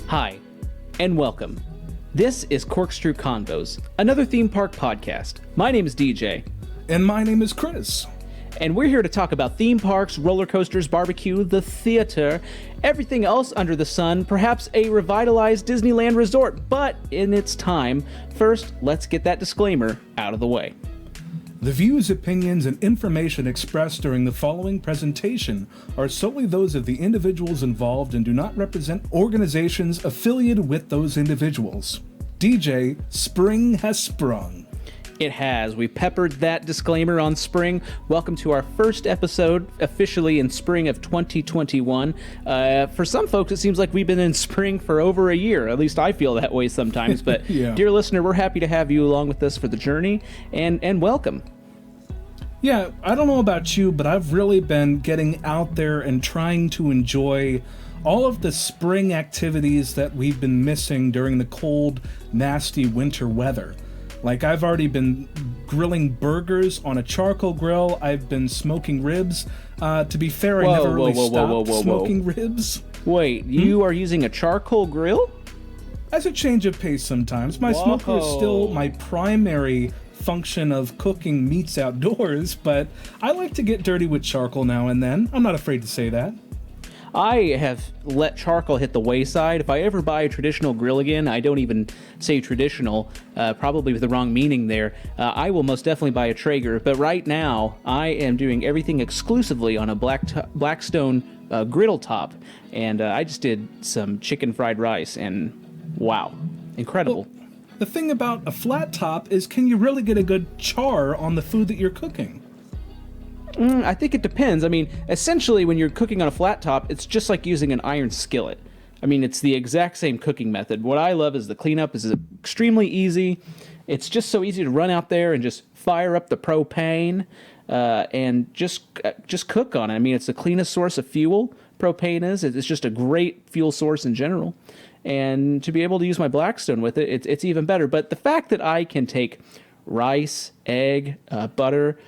Hi, and welcome. This is Corkscrew Convos, another theme park podcast. My name is DJ. And my name is Chris. And we're here to talk about theme parks, roller coasters, barbecue, the theater, everything else under the sun, perhaps a revitalized Disneyland Resort, but in its time. First, let's get that disclaimer out of the way. The views, opinions, and information expressed during the following presentation are solely those of the individuals involved and do not represent organizations affiliated with those individuals. DJ, spring has sprung. It has. We peppered that disclaimer on spring. Welcome to our first episode, officially in spring of 2021. For some folks, it seems like we've been in spring for over a year. At least I feel that way sometimes. But Yeah. Dear listener, we're happy to have you along with us for the journey, and welcome. Yeah, I don't know about you, but I've really been getting out there and trying to enjoy all of the spring activities that we've been missing during the cold, nasty winter weather. Like, I've already been grilling burgers on a charcoal grill. I've been smoking ribs. To be fair, I never really stopped smoking ribs. Wait, you are using a charcoal grill? As a change of pace sometimes. My smoker is still my primary function of cooking meats outdoors, but I like to get dirty with charcoal now and then. I'm not afraid to say that. I have let charcoal hit the wayside. If I ever buy a traditional grill again, I don't even say traditional, probably with the wrong meaning there. I will most definitely buy a Traeger, but right now I am doing everything exclusively on a Blackstone griddle top, and I just did some chicken fried rice, and wow, incredible. Well, the thing about a flat top is, can you really get a good char on the food that you're cooking? I think it depends. I mean, essentially, when you're cooking on a flat top, it's just like using an iron skillet. I mean, it's the exact same cooking method. What I love is the cleanup is extremely easy. It's just so easy to run out there and just fire up the propane and just cook on it. I mean, it's the cleanest source of fuel. Propane is. It's just a great fuel source in general. And to be able to use my Blackstone with it, it's even better. But the fact that I can take rice, egg, butter,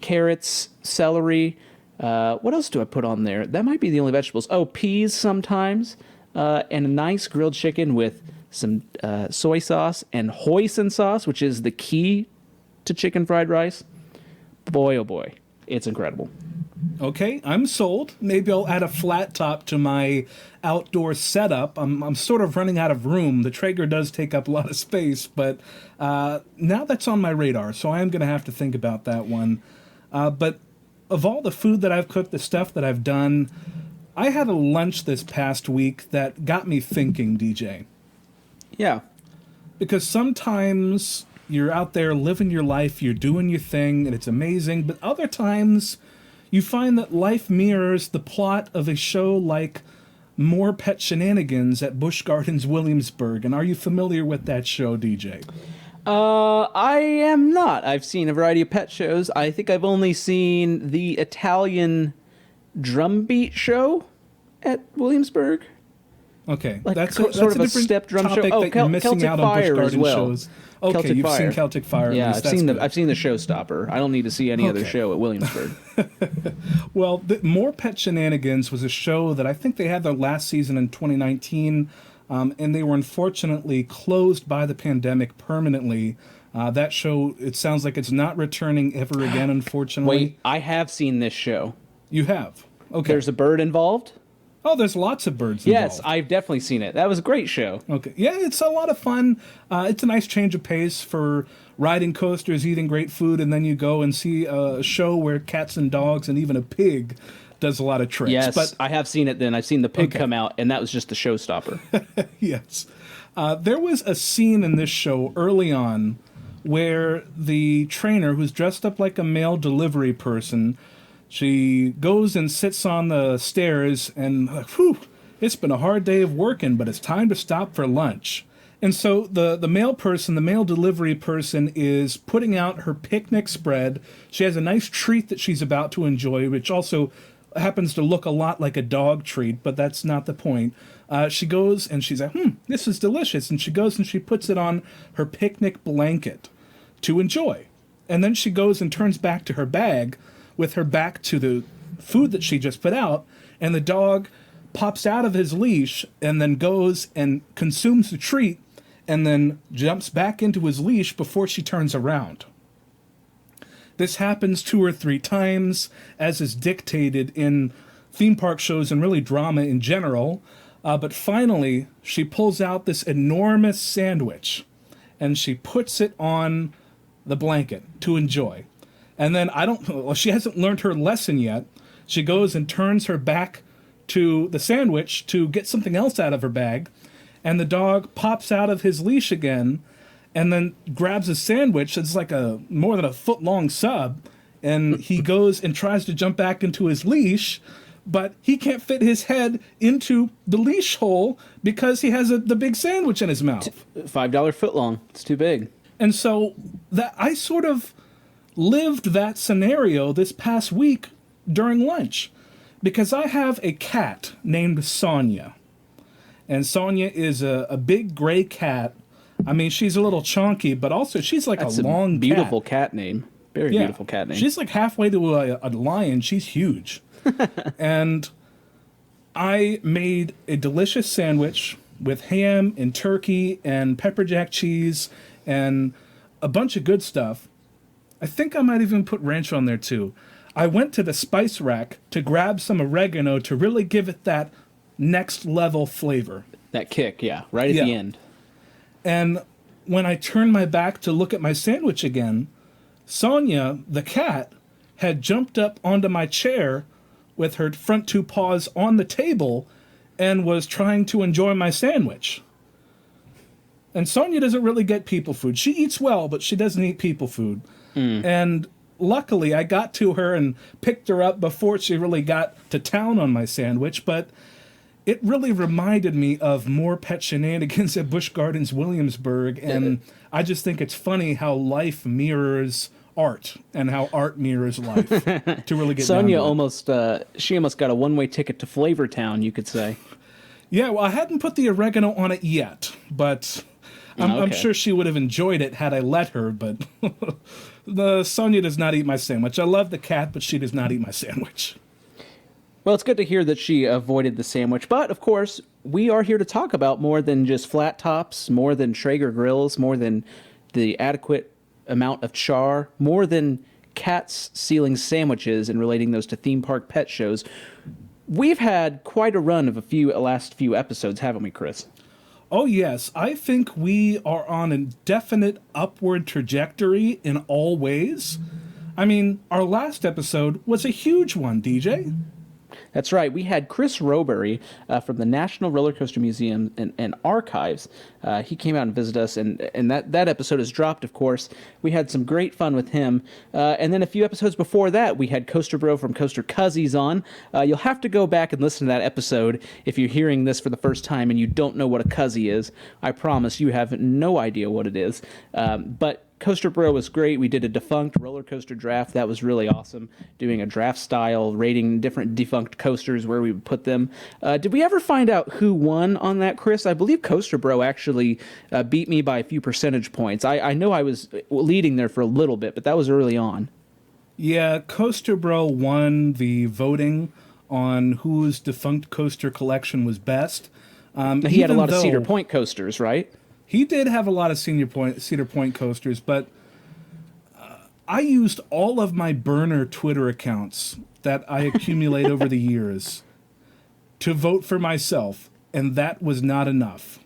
carrots, celery, what else do I put on there? That might be the only vegetables. Oh, peas sometimes, and a nice grilled chicken with some soy sauce and hoisin sauce, which is the key to chicken fried rice. Boy, oh boy, it's incredible. Okay, I'm sold. Maybe I'll add a flat top to my outdoor setup. I'm sort of running out of room. The Traeger does take up a lot of space, but now that's on my radar, so I am going to have to think about that one. But of all the food that I've cooked, the stuff that I've done, I had a lunch this past week that got me thinking, DJ. Yeah. Because sometimes you're out there living your life, you're doing your thing, and it's amazing, but other times you find that life mirrors the plot of a show like More Pet Shenanigans at Busch Gardens, Williamsburg. And are you familiar with that show, DJ? I am not. I've seen a variety of pet shows. I think I've only seen the Italian drumbeat show at Williamsburg. Okay, Like that's sort of a step drum show. Oh, that you're missing Celtic out on Busch Fire as Gardens well. shows. Okay, Celtic you've Fire. seen Celtic Fire. Yeah, at least. I've seen the Showstopper. I don't need to see any other Okay. show at Williamsburg. Well, More Pet Shenanigans was a show that I think they had their last season in 2019, and they were unfortunately closed by the pandemic permanently. That show, it sounds like it's not returning ever again, unfortunately. Wait, I have seen this show. You have? Okay. There's a bird involved? Oh, there's lots of birds involved. Yes, I've definitely seen it. That was a great show. Okay. Yeah, it's a lot of fun. It's a nice change of pace for riding coasters, eating great food, and then you go and see a show where cats and dogs and even a pig does a lot of tricks. Yes, But I have seen it then. I've seen the pig come out, and that was just the showstopper. yes. There was a scene in this show early on where the trainer, who's dressed up like a mail delivery person, she goes and sits on the stairs and, whew, it's been a hard day of working, but it's time to stop for lunch. And so the mail person, the mail delivery person, is putting out her picnic spread. She has a nice treat that she's about to enjoy, which also happens to look a lot like a dog treat, but that's not the point. She goes and she's like, this is delicious. And she goes and she puts it on her picnic blanket to enjoy. And then she goes and turns back to her bag with her back to the food that she just put out, and the dog pops out of his leash and then goes and consumes the treat and then jumps back into his leash before she turns around. This happens 2 or 3 times, as is dictated in theme park shows and really drama in general. But finally, she pulls out this enormous sandwich and she puts it on the blanket to enjoy. And then she hasn't learned her lesson yet. She goes and turns her back to the sandwich to get something else out of her bag. And the dog pops out of his leash again and then grabs a sandwich that's like more than a foot-long sub. And he goes and tries to jump back into his leash, but he can't fit his head into the leash hole because he has the big sandwich in his mouth. $5 foot long. It's too big. And so that I sort of lived that scenario this past week during lunch because I have a cat named Sonia. And Sonia is a big gray cat. I mean, she's a little chunky, but also she's like That's a long beautiful cat name. Very beautiful cat name. She's like halfway to a lion. She's huge. And I made a delicious sandwich with ham and turkey and pepper jack cheese and a bunch of good stuff. I think I might even put ranch on there too. I went to the spice rack to grab some oregano to really give it that next level flavor. That kick, yeah, right at the end. And when I turned my back to look at my sandwich again, Sonia, the cat, had jumped up onto my chair with her front 2 paws on the table and was trying to enjoy my sandwich. And Sonia doesn't really get people food. She eats well, but she doesn't eat people food. And luckily, I got to her and picked her up before she really got to town on my sandwich, but it really reminded me of more pet shenanigans at Busch Gardens Williamsburg, and I just think it's funny how life mirrors art and how art mirrors life to really get Sonia down to almost got a one-way ticket to Flavor Town, you could say. Yeah, well, I hadn't put the oregano on it yet, but I'm sure she would have enjoyed it had I let her, but the Sonia does not eat my sandwich. I love the cat, but she does not eat my sandwich. Well, it's good to hear that she avoided the sandwich, but of course, we are here to talk about more than just flat tops, more than Traeger grills, more than the adequate amount of char, more than cats sealing sandwiches and relating those to theme park pet shows. We've had quite a run of last few episodes, haven't we, Chris? Oh, yes. I think we are on a definite upward trajectory in all ways. I mean, our last episode was a huge one, DJ. That's right. We had Chris Robury from the National Roller Coaster Museum and Archives. He came out and visited us, and that episode is dropped, of course. We had some great fun with him. And then a few episodes before that, we had Coaster Bro from Coaster Cuzzies on. You'll have to go back and listen to that episode if you're hearing this for the first time and you don't know what a Cuzzy is. I promise you have no idea what it is. But Coaster Bro was great. We did a defunct roller coaster draft. That was really awesome. Doing a draft style, rating different defunct coasters where we would put them. Did we ever find out who won on that, Chris? I believe Coaster Bro actually beat me by a few percentage points. I know I was leading there for a little bit, but that was early on. Yeah, Coaster Bro won the voting on whose defunct coaster collection was best. He had a lot of Cedar Point coasters, right? He did have a lot of Cedar Point coasters, but I used all of my burner Twitter accounts that I accumulate over the years to vote for myself, and that was not enough.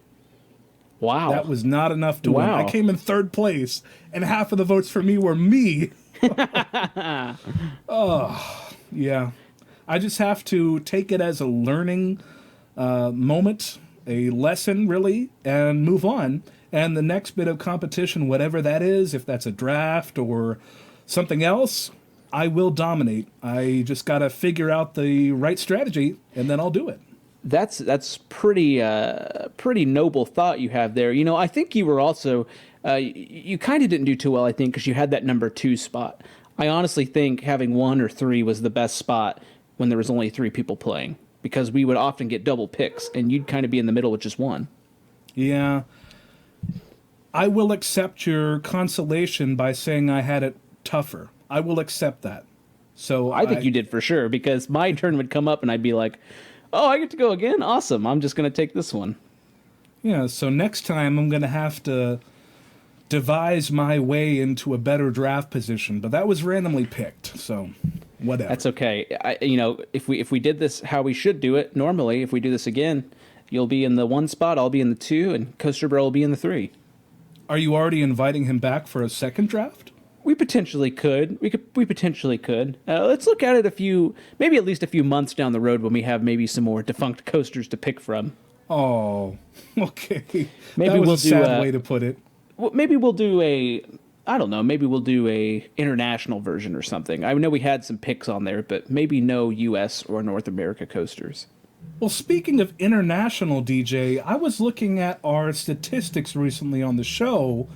Wow. That was not enough to win. I came in 3rd place, and half of the votes for me were me. Oh, yeah. I just have to take it as a learning moment, a lesson, really, and move on. And the next bit of competition, whatever that is, if that's a draft or something else, I will dominate. I just got to figure out the right strategy, and then I'll do it. That's pretty noble thought you have there. You know, I think you were also you kind of didn't do too well, I think, because you had that number 2 spot. I honestly think having 1 or 3 was the best spot when there was only 3 people playing, because we would often get double picks, and you'd kind of be in the middle with just 1. Yeah. I will accept your consolation by saying I had it tougher. I will accept that. So I think you did for sure, because my turn would come up and I'd be like, Oh, I get to go again? Awesome. I'm just going to take this one. Yeah, so next time I'm going to have to devise my way into a better draft position, but that was randomly picked, so whatever. That's okay. If we did this how we should do it normally, if we do this again, you'll be in the 1 spot, I'll be in the 2, and Coaster Bro will be in the 3. Are you already inviting him back for a second draft? We potentially could. We potentially could. Let's look at it maybe at least a few months down the road when we have maybe some more defunct coasters to pick from. Oh, okay. Maybe that was we'll a sad way to put it. Well, maybe we'll do I don't know, maybe we'll do a international version or something. I know we had some picks on there, but maybe no U.S. or North America coasters. Well, speaking of international, DJ, I was looking at our statistics recently on the show,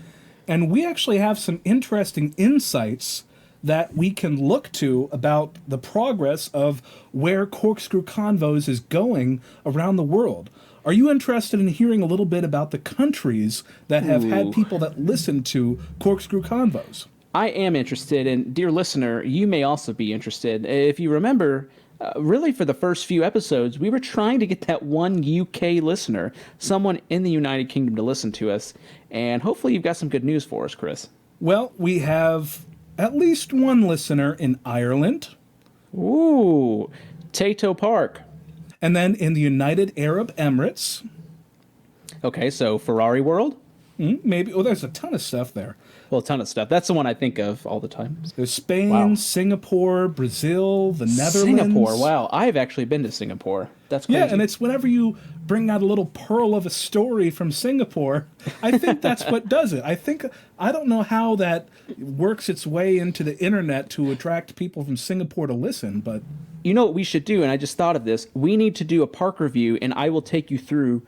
and we actually have some interesting insights that we can look to about the progress of where Corkscrew Convos is going around the world. Are you interested in hearing a little bit about the countries that have had people that listen to Corkscrew Convos? I am interested, and dear listener, you may also be interested. If you remember, really for the first few episodes, we were trying to get that one UK listener, someone in the United Kingdom, to listen to us, and hopefully you've got some good news for us, Chris. Well, we have at least one listener in Ireland. Ooh, Tato Park. And then in the United Arab Emirates. Okay, so Ferrari World? Maybe. Oh, there's a ton of stuff there. Well, a ton of stuff. That's the one I think of all the time. There's Spain, Wow. Singapore, Brazil, the Netherlands. Singapore, wow. I've actually been to Singapore. That's crazy. Yeah, and it's whenever you bring out a little pearl of a story from Singapore, I think that's what does it. I don't know how that works its way into the internet to attract people from Singapore to listen, but... You know what we should do, and I just thought of this. We need to do a park review, and I will take you through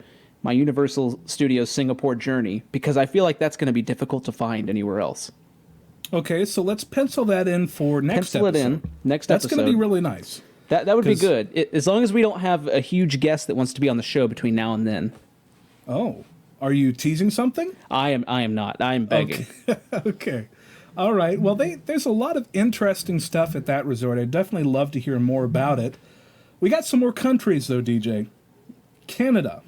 my Universal Studios Singapore journey, because I feel like that's going to be difficult to find anywhere else. Okay, so let's pencil that in for next Pencil episode. it in. Next That's episode. going to be really nice. That would be 'Cause- good. As long as we don't have a huge guest that wants to be on the show between now and then. Oh, are you teasing something? I am not. I am begging. Okay. All right. Well, there's a lot of interesting stuff at that resort. I'd definitely love to hear more about it. We got some more countries, though, DJ. Canada.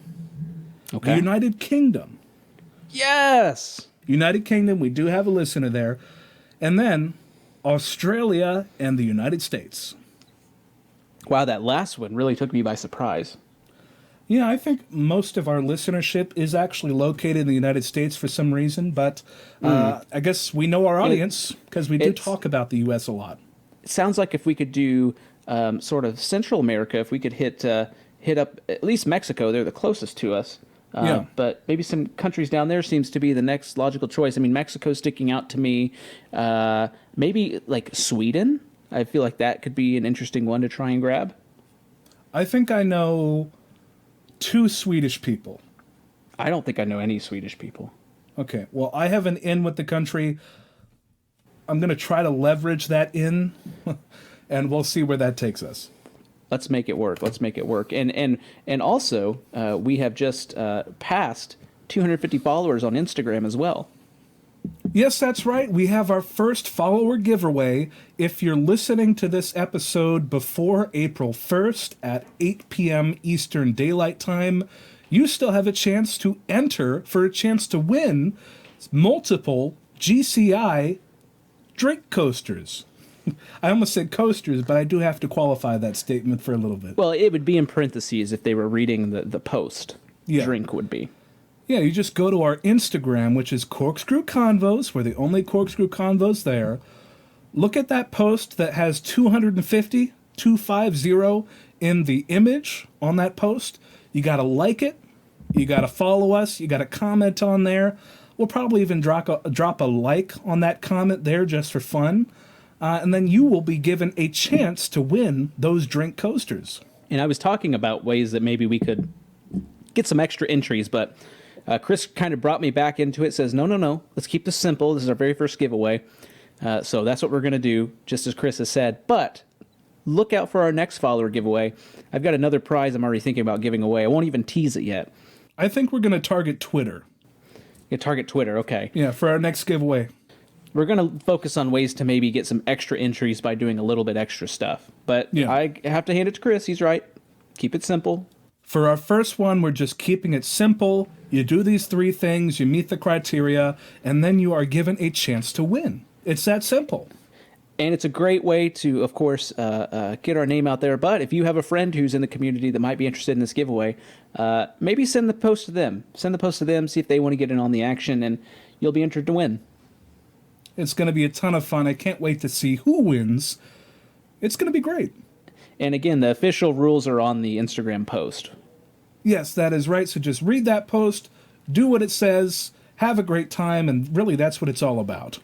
Okay. The United Kingdom. Yes! United Kingdom, we do have a listener there. And then Australia and the United States. Wow, that last one really took me by surprise. Yeah, I think most of our listenership is actually located in the United States for some reason, but I guess we know our audience because we do talk about the U.S. a lot. It sounds like if we could do sort of Central America, if we could hit up at least Mexico, they're the closest to us. Yeah. But maybe some countries down there seems to be the next logical choice. I mean, Mexico's sticking out to me. Maybe like Sweden. I feel like that could be an interesting one to try and grab. I think I know 2 Swedish people. I don't think I know any Swedish people. Okay, well, I have an in with the country. I'm going to try to leverage that in, and we'll see where that takes us. Let's make it work. Let's make it work. And also, we have just passed 250 followers on Instagram as well. Yes, that's right. We have our first follower giveaway. If you're listening to this episode before April 1st at 8 p.m. Eastern Daylight Time, you still have a chance to enter for a chance to win multiple GCI drink coasters. I almost said coasters, but I do have to qualify that statement for a little bit. Well, it would be in parentheses if they were reading the post. Yeah. Drink would be. Yeah, you just go to our Instagram, which is Corkscrew Convos. We're the only Corkscrew Convos there. Look at that post that has 250 in the image on that post. You got to like it. You got to follow us. You got to comment on there. We'll probably even drop a like on that comment there just for fun. And then you will be given a chance to win those drink coasters. And I was talking about ways that maybe we could get some extra entries, but Chris kind of brought me back into it, says, no, let's keep this simple. This is our very first giveaway. So that's what we're going to do, just as Chris has said. But look out for our next follower giveaway. I've got another prize I'm already thinking about giving away. I won't even tease it yet. I think we're going to target Twitter. You target Twitter, okay. Yeah, for our next giveaway. We're going to focus on ways to maybe get some extra entries by doing a little bit extra stuff. But Yeah. I have to hand it to Chris. He's right. Keep it simple. For our first one, we're just keeping it simple. You do these 3 things, you meet the criteria, and then you are given a chance to win. It's that simple. And it's a great way to, of course, get our name out there. But if you have a friend who's in the community that might be interested in this giveaway, maybe send the post to them. Send the post to them, see if they want to get in on the action, and you'll be entered to win. It's going to be a ton of fun. I can't wait to see who wins. It's going to be great. And again, the official rules are on the Instagram post. Yes, that is right. So just read that post, do what it says, have a great time, and really that's what it's all about.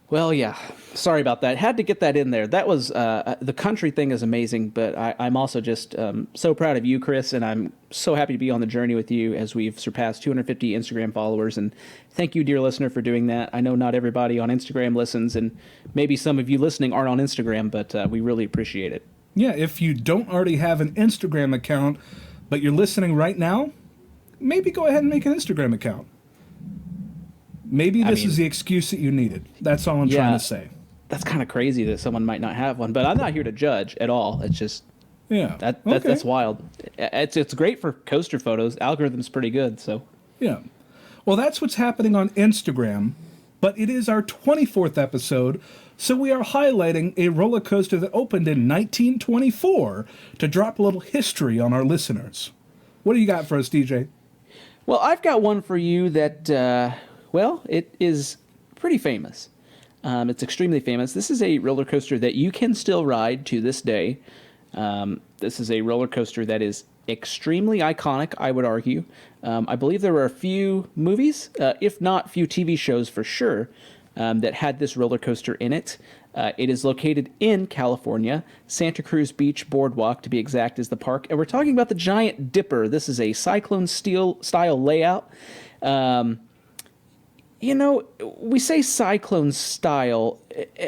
Well, yeah. Sorry about that. Had to get that in there. That was the country thing is amazing, but I'm also just so proud of you, Chris, and I'm so happy to be on the journey with you as we've surpassed 250 Instagram followers. And thank you, dear listener, for doing that. I know not everybody on Instagram listens, and maybe some of you listening aren't on Instagram, but we really appreciate it. Yeah, if you don't already have an Instagram account, but you're listening right now, maybe go ahead and make an Instagram account. Maybe this is the excuse that you needed. That's all I'm trying to say. That's kind of crazy that someone might not have one, but I'm not here to judge at all. It's just that's wild. It's great for coaster photos. Algorithm's pretty good, so. Yeah. Well, that's what's happening on Instagram, but it is our 24th episode, so we are highlighting a roller coaster that opened in 1924 to drop a little history on our listeners. What do you got for us, DJ? Well, I've got one for you that, it is pretty famous. It's extremely famous. This is a roller coaster that you can still ride to this day. This is a roller coaster that is extremely iconic, I would argue. I believe there were a few movies, if not few TV shows for sure, that had this roller coaster in it. It is located in California. Santa Cruz Beach Boardwalk, to be exact, is the park. And we're talking about the Giant Dipper. This is a Cyclone style layout. We say cyclone style.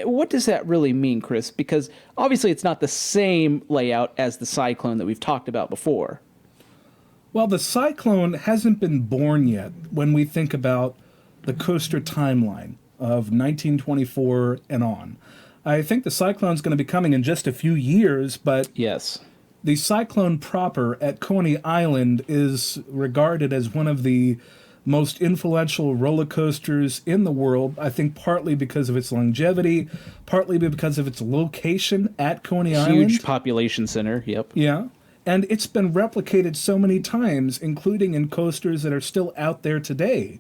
What does that really mean, Chris? Because obviously it's not the same layout as the Cyclone that we've talked about before. Well, the Cyclone hasn't been born yet when we think about the coaster timeline of 1924 and on. I think the Cyclone's going to be coming in just a few years, but yes, the Cyclone proper at Coney Island is regarded as one of the most influential roller coasters in the world, I think partly because of its longevity, partly because of its location at Coney Island. Huge population center, yep. Yeah, and it's been replicated so many times, including in coasters that are still out there today.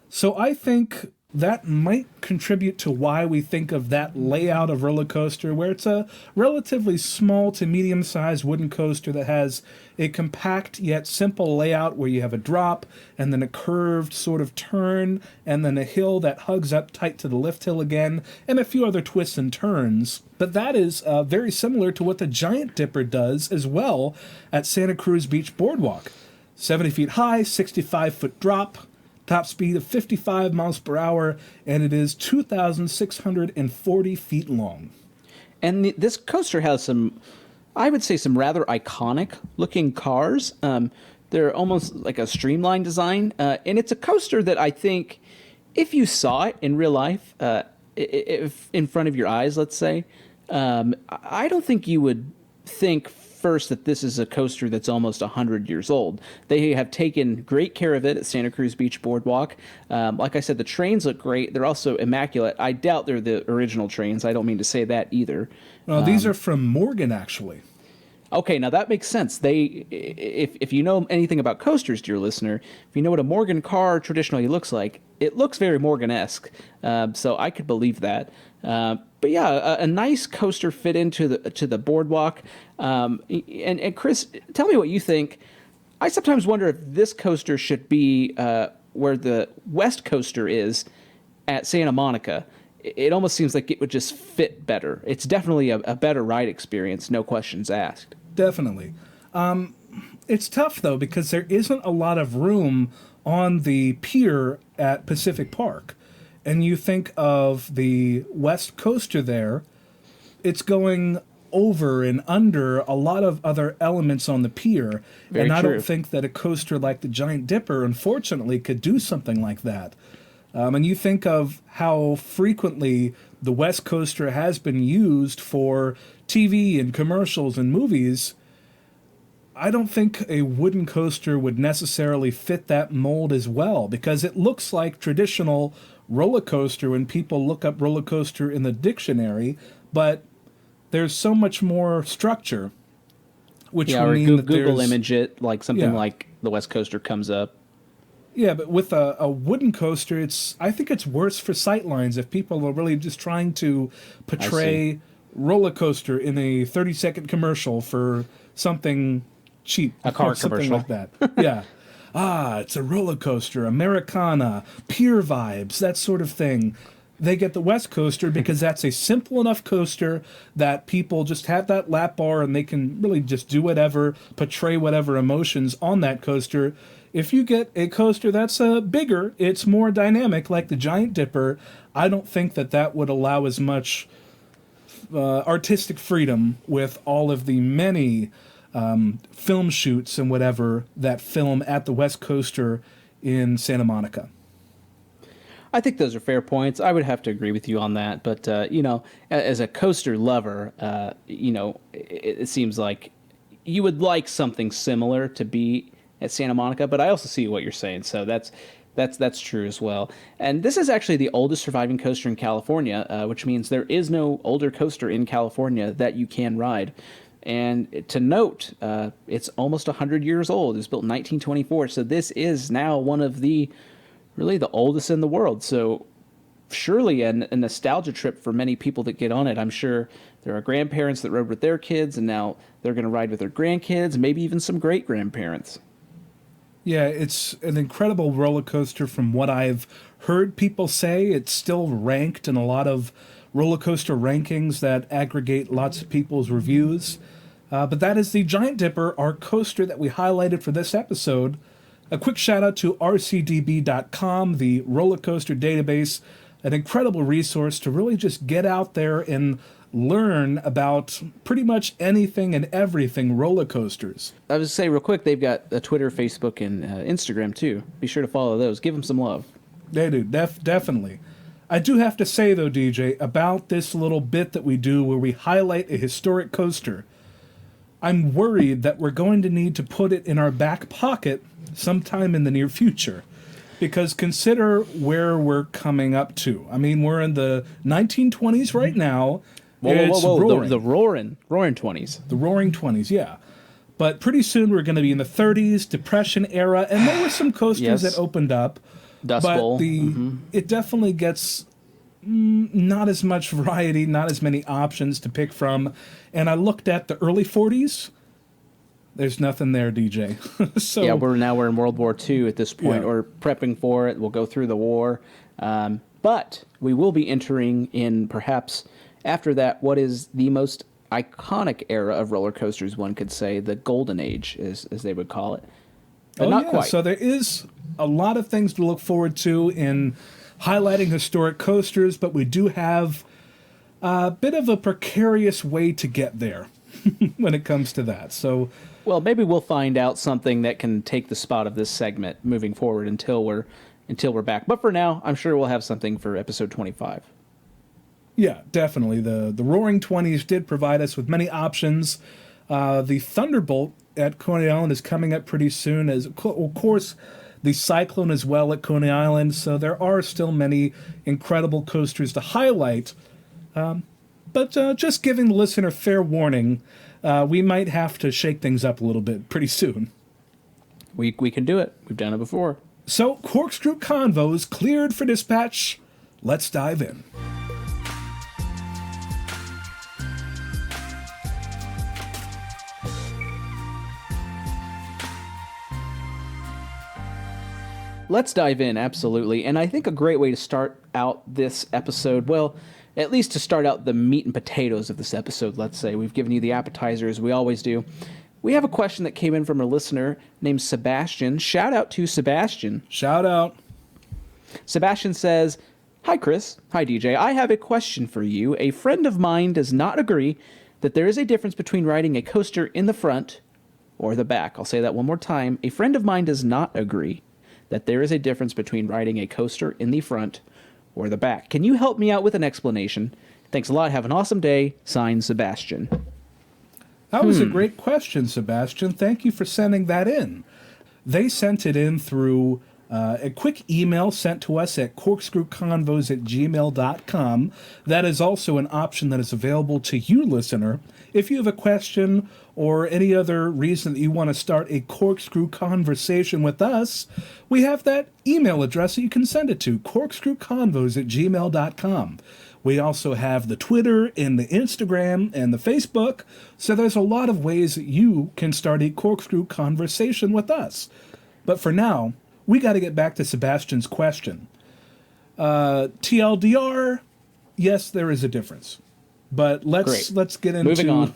So I think that might contribute to why we think of that layout of roller coaster, where it's a relatively small to medium-sized wooden coaster that has a compact yet simple layout where you have a drop and then a curved sort of turn and then a hill that hugs up tight to the lift hill again and a few other twists and turns. But that is very similar to what the Giant Dipper does as well at Santa Cruz Beach Boardwalk. 70 feet high, 65-foot drop, top speed of 55 miles per hour, and it is 2,640 feet long. And this coaster has some, I would say, some rather iconic-looking cars. They're almost like a streamlined design, and it's a coaster that I think, if you saw it in real life, if in front of your eyes, let's say, I don't think you would think first that this is a coaster that's almost 100 years old. They have taken great care of it at Santa Cruz Beach Boardwalk. Like I said, the trains look great. They're also immaculate. I doubt they're the original trains. I don't mean to say that either. No, these are from Morgan, actually. Okay, now that makes sense. If you know anything about coasters, dear listener, if you know what a Morgan car traditionally looks like, it looks very Morgan-esque. So I could believe that. But yeah, a nice coaster fit into the boardwalk. And Chris, tell me what you think. I sometimes wonder if this coaster should be where the West Coaster is at Santa Monica. It almost seems like it would just fit better. It's definitely a better ride experience, no questions asked. Definitely. It's tough, though, because there isn't a lot of room on the pier at Pacific Park. And you think of the West Coaster there, it's going over and under a lot of other elements on the pier. Very I true. don't think that a coaster like the Giant Dipper, unfortunately, could do something like that. And you think of how frequently the West Coaster has been used for TV and commercials and movies. I don't think a wooden coaster would necessarily fit that mold as well, because it looks like traditional roller coaster when people look up roller coaster in the dictionary, but there's so much more structure, which Yeah, would or mean that Google there's... image it, like something Yeah. like the West Coaster comes up. Yeah, but with a wooden coaster, I think it's worse for sightlines if people are really just trying to portray roller coaster in a 30-second commercial for something cheap. A car something commercial. like that. Yeah. It's a roller coaster, Americana, pier vibes, that sort of thing. They get the West Coaster because that's a simple enough coaster that people just have that lap bar and they can really just do whatever, portray whatever emotions on that coaster. If you get a coaster that's bigger, it's more dynamic, like the Giant Dipper, I don't think that would allow as much artistic freedom with all of the many film shoots and whatever that film at the West Coaster in Santa Monica. I think those are fair points. I would have to agree with you on that. But, as a coaster lover, it seems like you would like something similar to be at Santa Monica. But I also see what you're saying. So that's true as well. And this is actually the oldest surviving coaster in California, which means there is no older coaster in California that you can ride. And to note, it's almost 100 years old. It was built in 1924. So this is now one of the oldest in the world. So surely a nostalgia trip for many people that get on it. I'm sure there are grandparents that rode with their kids, and now they're going to ride with their grandkids, maybe even some great-grandparents. Yeah, it's an incredible roller coaster from what I've heard people say. It's still ranked in a lot of roller coaster rankings that aggregate lots of people's reviews. But that is the Giant Dipper, our coaster that we highlighted for this episode. A quick shout out to rcdb.com, the roller coaster database, an incredible resource to really just get out there and learn about pretty much anything and everything roller coasters. I was to say real quick, they've got a Twitter, Facebook, and Instagram too. Be sure to follow those. Give them some love. They do, definitely. I do have to say, though, DJ, about this little bit that we do where we highlight a historic coaster, I'm worried that we're going to need to put it in our back pocket sometime in the near future. Because consider where we're coming up to. I mean, we're in the 1920s right now. Whoa. Roaring. The roaring 20s. The roaring 20s, yeah. But pretty soon we're going to be in the 30s, Depression era, and there were some coasters that opened up. Dust but Bowl. It definitely gets not as much variety, not as many options to pick from. And I looked at the early 40s. There's nothing there, DJ. So yeah, we're in World War II at this point, Yeah. or prepping for it. We'll go through the war. But we will be entering in, perhaps after that, what is the most iconic era of roller coasters, one could say, the golden age, as they would call it. But not quite. So there is a lot of things to look forward to in highlighting historic coasters, but we do have a bit of a precarious way to get there when it comes to that. So, well, maybe we'll find out something that can take the spot of this segment moving forward until we're back. But for now, I'm sure we'll have something for episode 25. yeah, definitely. The Roaring Twenties did provide us with many options. The Thunderbolt at Coney Island is coming up pretty soon, as of course the Cyclone as well at Coney Island. So there are still many incredible coasters to highlight. But just giving the listener fair warning, we might have to shake things up a little bit pretty soon. We can do it. We've done it before. So, Corkscrew Convos cleared for dispatch. Let's dive in. Let's dive in, absolutely. And I think a great way to start out this episode, well, at least to start out the meat and potatoes of this episode, let's say. We've given you the appetizers, we always do. We have a question that came in from a listener named Sebastian. Shout out to Sebastian. Shout out. Sebastian says, "Hi, Chris. Hi, DJ. I have a question for you. A friend of mine does not agree that there is a difference between riding a coaster in the front or the back." I'll say that one more time. A friend of mine does not agree that there is a difference between riding a coaster in the front or the back. Can you help me out with an explanation? Thanks a lot. Have an awesome day. Signed, Sebastian. That was a great question, Sebastian. Thank you for sending that in. They sent it in through a quick email sent to us at corkscrewconvos@gmail.com. That is also an option that is available to you, listener. If you have a question or any other reason that you want to start a corkscrew conversation with us, we have that email address that you can send it to, corkscrewconvos@gmail.com. We also have the Twitter and the Instagram and the Facebook, so there's a lot of ways that you can start a corkscrew conversation with us. But for now, we got to get back to Sebastian's question. TLDR, yes, there is a difference. But let's get into... Moving on.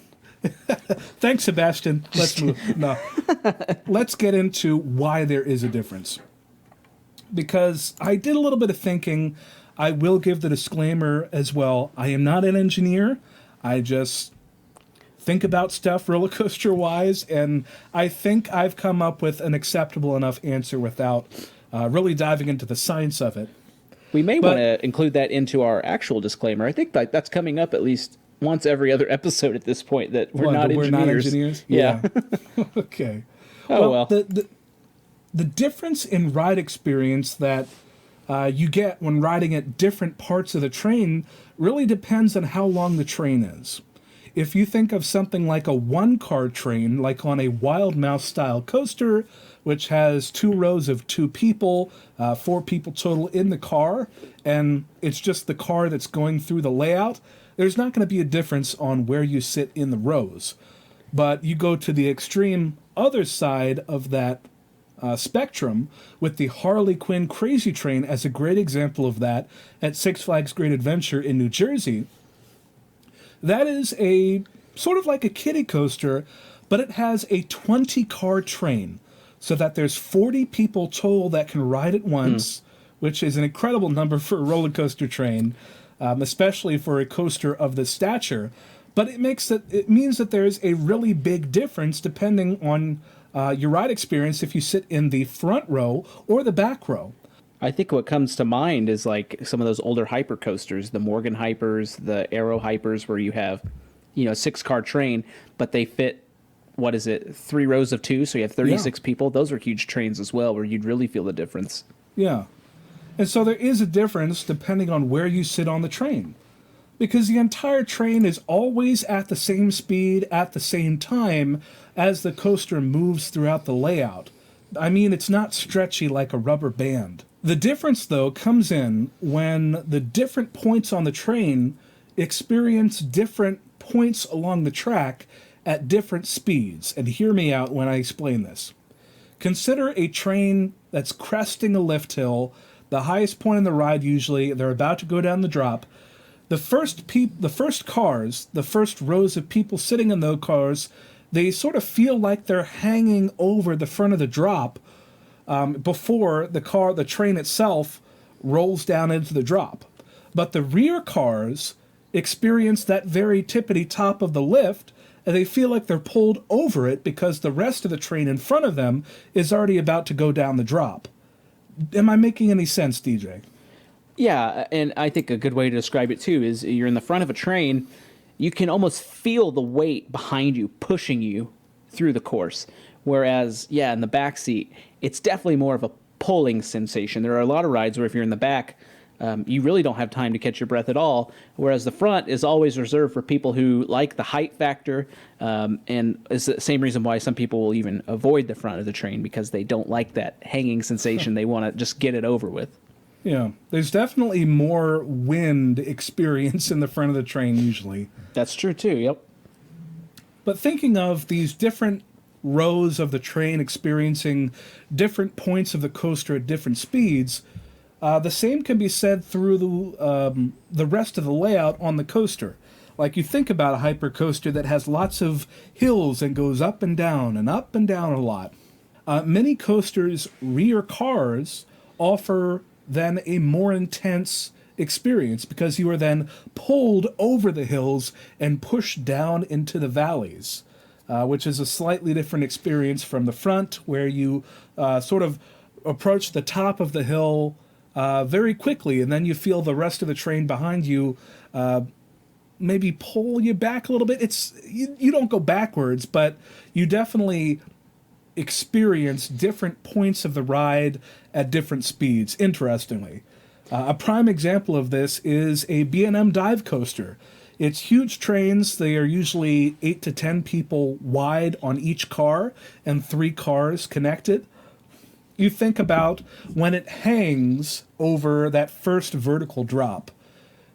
Thanks, Sebastian. Let's move. No. Let's get into why there is a difference. Because I did a little bit of thinking. I will give the disclaimer as well. I am not an engineer. I just think about stuff roller coaster wise, and I think I've come up with an acceptable enough answer without really diving into the science of it. We may want to include that into our actual disclaimer. I think that's coming up at least once every other episode at this point, that we're not engineers. We're not engineers? Yeah. Okay. Well. The difference in ride experience that you get when riding at different parts of the train really depends on how long the train is. If you think of something like a one-car train, like on a Wild Mouse style coaster, which has 2 rows of 2 people, 4 people total in the car, and it's just the car that's going through the layout, there's not going to be a difference on where you sit in the rows. But you go to the extreme other side of that spectrum with the Harley Quinn Crazy Train as a great example of that at Six Flags Great Adventure in New Jersey. That is a sort of like a kiddie coaster, but it has a 20-car train, so that there's 40 people total that can ride at once, which is an incredible number for a roller coaster train, especially for a coaster of this stature. But it means that there's a really big difference depending on your ride experience if you sit in the front row or the back row. I think what comes to mind is like some of those older hyper coasters, the Morgan Hypers, the Aero Hypers, where you have, a 6-car train, but they fit, 3 rows of 2, so you have 36 people. Those are huge trains as well, where you'd really feel the difference. Yeah. And so there is a difference depending on where you sit on the train. Because the entire train is always at the same speed at the same time as the coaster moves throughout the layout. I mean, it's not stretchy like a rubber band. The difference, though, comes in when the different points on the train experience different points along the track at different speeds. And hear me out when I explain this. Consider a train that's cresting a lift hill, the highest point in the ride usually, they're about to go down the drop. The first cars, the first rows of people sitting in those cars, they sort of feel like they're hanging over the front of the drop before the train itself rolls down into the drop. But the rear cars experience that very tippity top of the lift, and they feel like they're pulled over it because the rest of the train in front of them is already about to go down the drop. Am I making any sense, DJ? Yeah, and I think a good way to describe it, too, is you're in the front of a train, you can almost feel the weight behind you pushing you through the course. Whereas, in the back seat, it's definitely more of a pulling sensation. There are a lot of rides where if you're in the back, you really don't have time to catch your breath at all, whereas the front is always reserved for people who like the height factor, and it's the same reason why some people will even avoid the front of the train, because they don't like that hanging sensation. They want to just get it over with. Yeah, there's definitely more wind experience in the front of the train usually. That's true too, yep. But thinking of these different rows of the train experiencing different points of the coaster at different speeds, the same can be said through the rest of the layout on the coaster. Like you think about a hyper coaster that has lots of hills and goes up and down a lot. Many coasters' rear cars offer then a more intense experience because you are then pulled over the hills and pushed down into the valleys, which is a slightly different experience from the front, where you sort of approach the top of the hill very quickly, and then you feel the rest of the train behind you maybe pull you back a little bit. You don't go backwards, but you definitely experience different points of the ride at different speeds, interestingly. A prime example of this is a B&M dive coaster. It's huge trains. They are usually 8 to 10 people wide on each car and 3 cars connected. You think about when it hangs over that first vertical drop.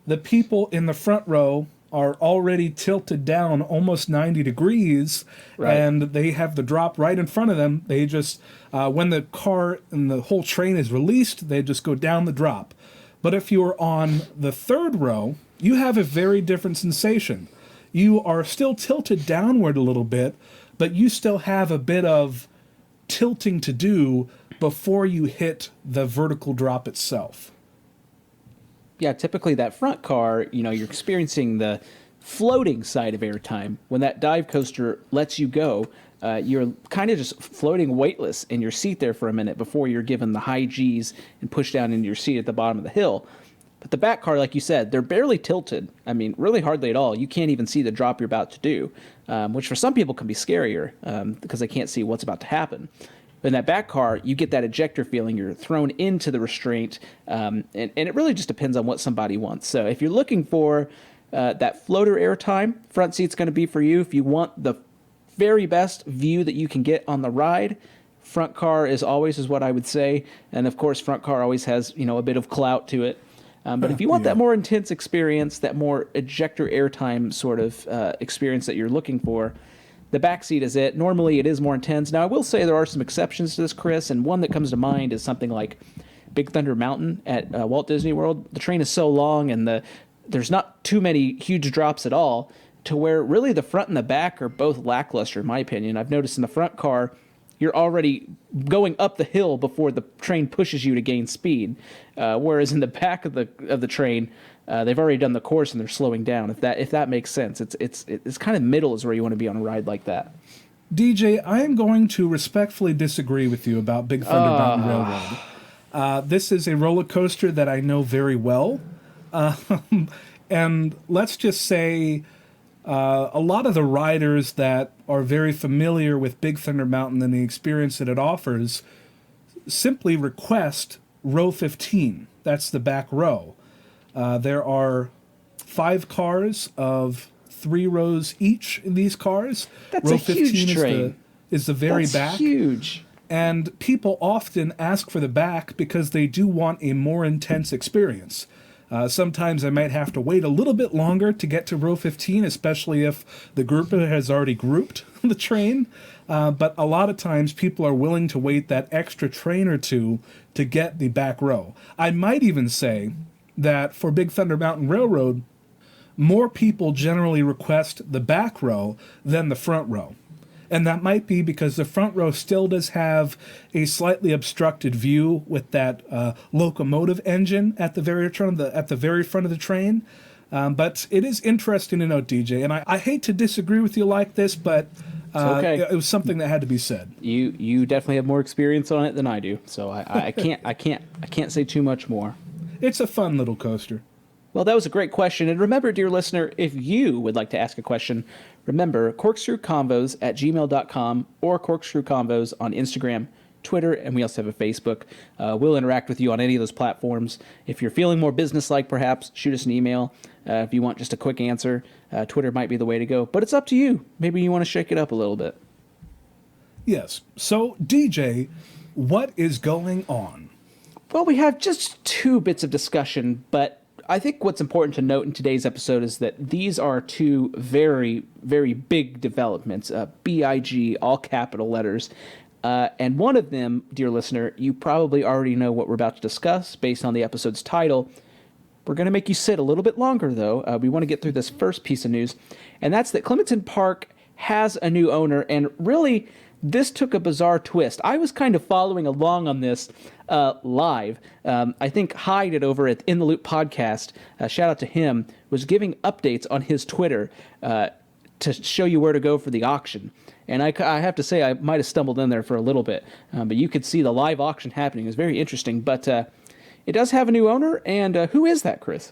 The people in the front row are already tilted down almost 90 degrees, right, and they have the drop right in front of them. They just, when the car and the whole train is released, they just go down the drop. But if you're on the third row, you have a very different sensation. You are still tilted downward a little bit, but you still have a bit of tilting to do before you hit the vertical drop itself. Yeah, typically that front car, you're experiencing the floating side of airtime. When that dive coaster lets you go, you're kind of just floating weightless in your seat there for a minute before you're given the high G's and pushed down into your seat at the bottom of the hill. But the back car, like you said, they're barely tilted. I mean, really hardly at all. You can't even see the drop you're about to do, which for some people can be scarier because they can't see what's about to happen. But in that back car, you get that ejector feeling. You're thrown into the restraint, and it really just depends on what somebody wants. So if you're looking for that floater airtime, front seat's going to be for you. If you want the very best view that you can get on the ride, front car is what I would say. And of course, front car always has a bit of clout to it. But if you want that more intense experience, that more ejector airtime sort of experience that you're looking for, the back seat is it. Normally, it is more intense. Now, I will say there are some exceptions to this, Chris, and one that comes to mind is something like Big Thunder Mountain at Walt Disney World. The train is so long, and there's not too many huge drops at all, to where really the front and the back are both lackluster, in my opinion. I've noticed in the front car, you're already going up the hill before the train pushes you to gain speed, whereas in the back of the train, they've already done the course and they're slowing down. If that makes sense, it's kind of middle is where you want to be on a ride like that. DJ, I am going to respectfully disagree with you about Big Thunder Mountain Railroad. This is a roller coaster that I know very well, and let's just say a lot of the riders that are very familiar with Big Thunder Mountain and the experience that it offers simply request row 15. That's the back row. There are 5 cars of 3 rows each in these cars. That's row a 15 huge train. Is the very That's back. Huge. And people often ask for the back because they do want a more intense experience. Sometimes I might have to wait a little bit longer to get to row 15, especially if the group has already grouped the train. But a lot of times people are willing to wait that extra train or two to get the back row. I might even say that for Big Thunder Mountain Railroad, more people generally request the back row than the front row. And that might be because the front row still does have a slightly obstructed view with that locomotive engine at the very front of the train. But it is interesting to note, DJ, and I hate to disagree with you like this, but okay. It was something that had to be said. You definitely have more experience on it than I do, so I can't say too much more. It's a fun little coaster. Well, that was a great question. And remember, dear listener, if you would like to ask a question, remember corkscrewconvos@gmail.com or Corkscrew Convos on Instagram, Twitter, and we also have a Facebook. We'll interact with you on any of those platforms. If you're feeling more business-like, perhaps, shoot us an email. If you want just a quick answer, Twitter might be the way to go. But it's up to you. Maybe you want to shake it up a little bit. Yes. So, DJ, what is going on? Well, we have just 2 bits of discussion, but I think what's important to note in today's episode is that these are 2 very, very big developments, BIG, all capital letters. And one of them, dear listener, you probably already know what we're about to discuss based on the episode's title. We're going to make you sit a little bit longer, though. We want to get through this first piece of news, and that's that Clementon Park has a new owner, and really, this took a bizarre twist. I was kind of following along on this live. I think Hyde at over at In the Loop podcast, shout out to him, was giving updates on his Twitter to show you where to go for the auction. And I have to say, I might have stumbled in there for a little bit, but you could see the live auction happening. It was very interesting. But it does have a new owner, and who is that, Chris?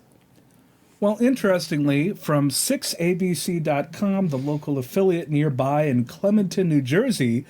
Well, interestingly, from 6abc.com, the local affiliate nearby in Clementon, New Jersey,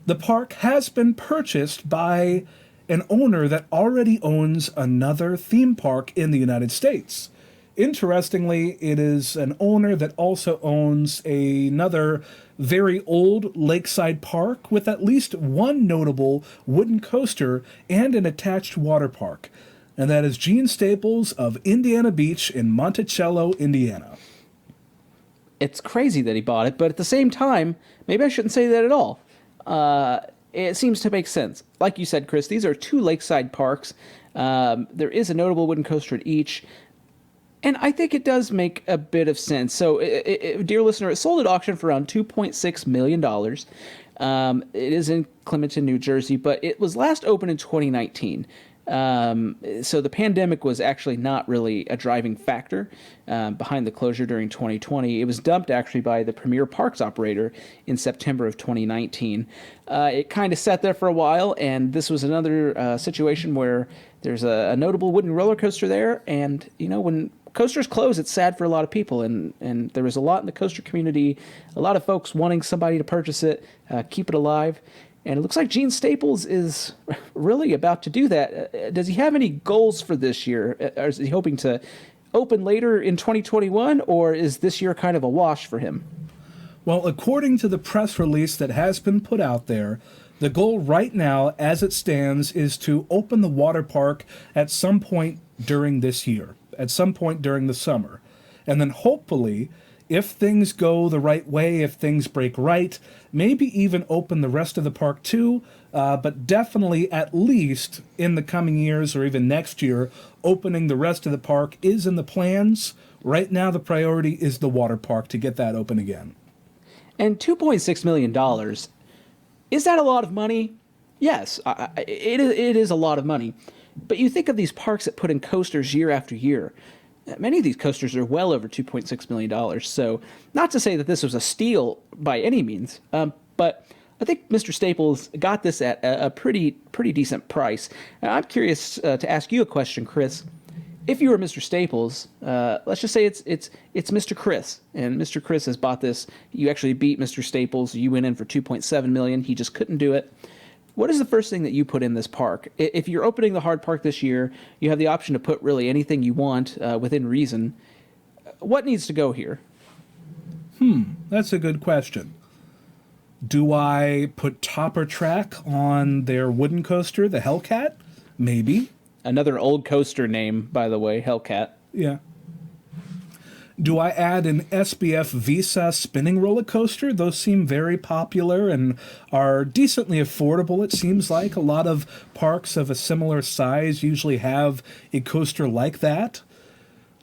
the park has been purchased by an owner that already owns another theme park in the United States. Interestingly, it is an owner that also owns another very old lakeside park with at least one notable wooden coaster and an attached water park. And that is Gene Staples of Indiana Beach in Monticello, Indiana. It's crazy that he bought it, but at the same time, maybe I shouldn't say that at all. It seems to make sense. Like you said, Chris, these are two lakeside parks. There is a notable wooden coaster at each. And I think it does make a bit of sense. So, dear listener, it sold at auction for around $2.6 million. It is in Clementon, New Jersey, but it was last opened in 2019. So the pandemic was actually not really a driving factor behind the closure during 2020. It was dumped actually by the Premier Parks operator in September of 2019. It kind of sat there for a while, and this was another situation where there's a notable wooden roller coaster there, and when coasters close, it's sad for a lot of people, and there was a lot in the coaster community, a lot of folks wanting somebody to purchase it, keep it alive. And it looks like Gene Staples is really about to do that. Does he have any goals for this year? Or is he hoping to open later in 2021, or is this year kind of a wash for him? Well, according to the press release that has been put out there, the goal right now, as it stands, is to open the water park at some point during this year, at some point during the summer. And then hopefully, if things go the right way, if things break right, maybe even open the rest of the park too, but definitely at least in the coming years or even next year, opening the rest of the park is in the plans. Right now, the priority is the water park to get that open again. And $2.6 million, is that a lot of money? Yes, it is a lot of money. But you think of these parks that put in coasters year after year. Many of these coasters are well over $2.6 million. So not to say that this was a steal by any means, but I think Mr. Staples got this at a pretty decent price. And I'm curious to ask you a question, Chris. If you were Mr. Staples, let's just say it's Mr. Chris, and Mr. Chris has bought this. You actually beat Mr. Staples. You went in for $2.7 million. He just couldn't do it. What is the first thing that you put in this park? If you're opening the hard park this year, you have the option to put really anything you want within reason. What needs to go here? That's a good question. Do I put Topper Track on their wooden coaster, the Hellcat? Maybe. Another old coaster name, by the way, Hellcat. Yeah. Do I add an SBF Visa spinning roller coaster? Those seem very popular and are decently affordable, it seems like. A lot of parks of a similar size usually have a coaster like that.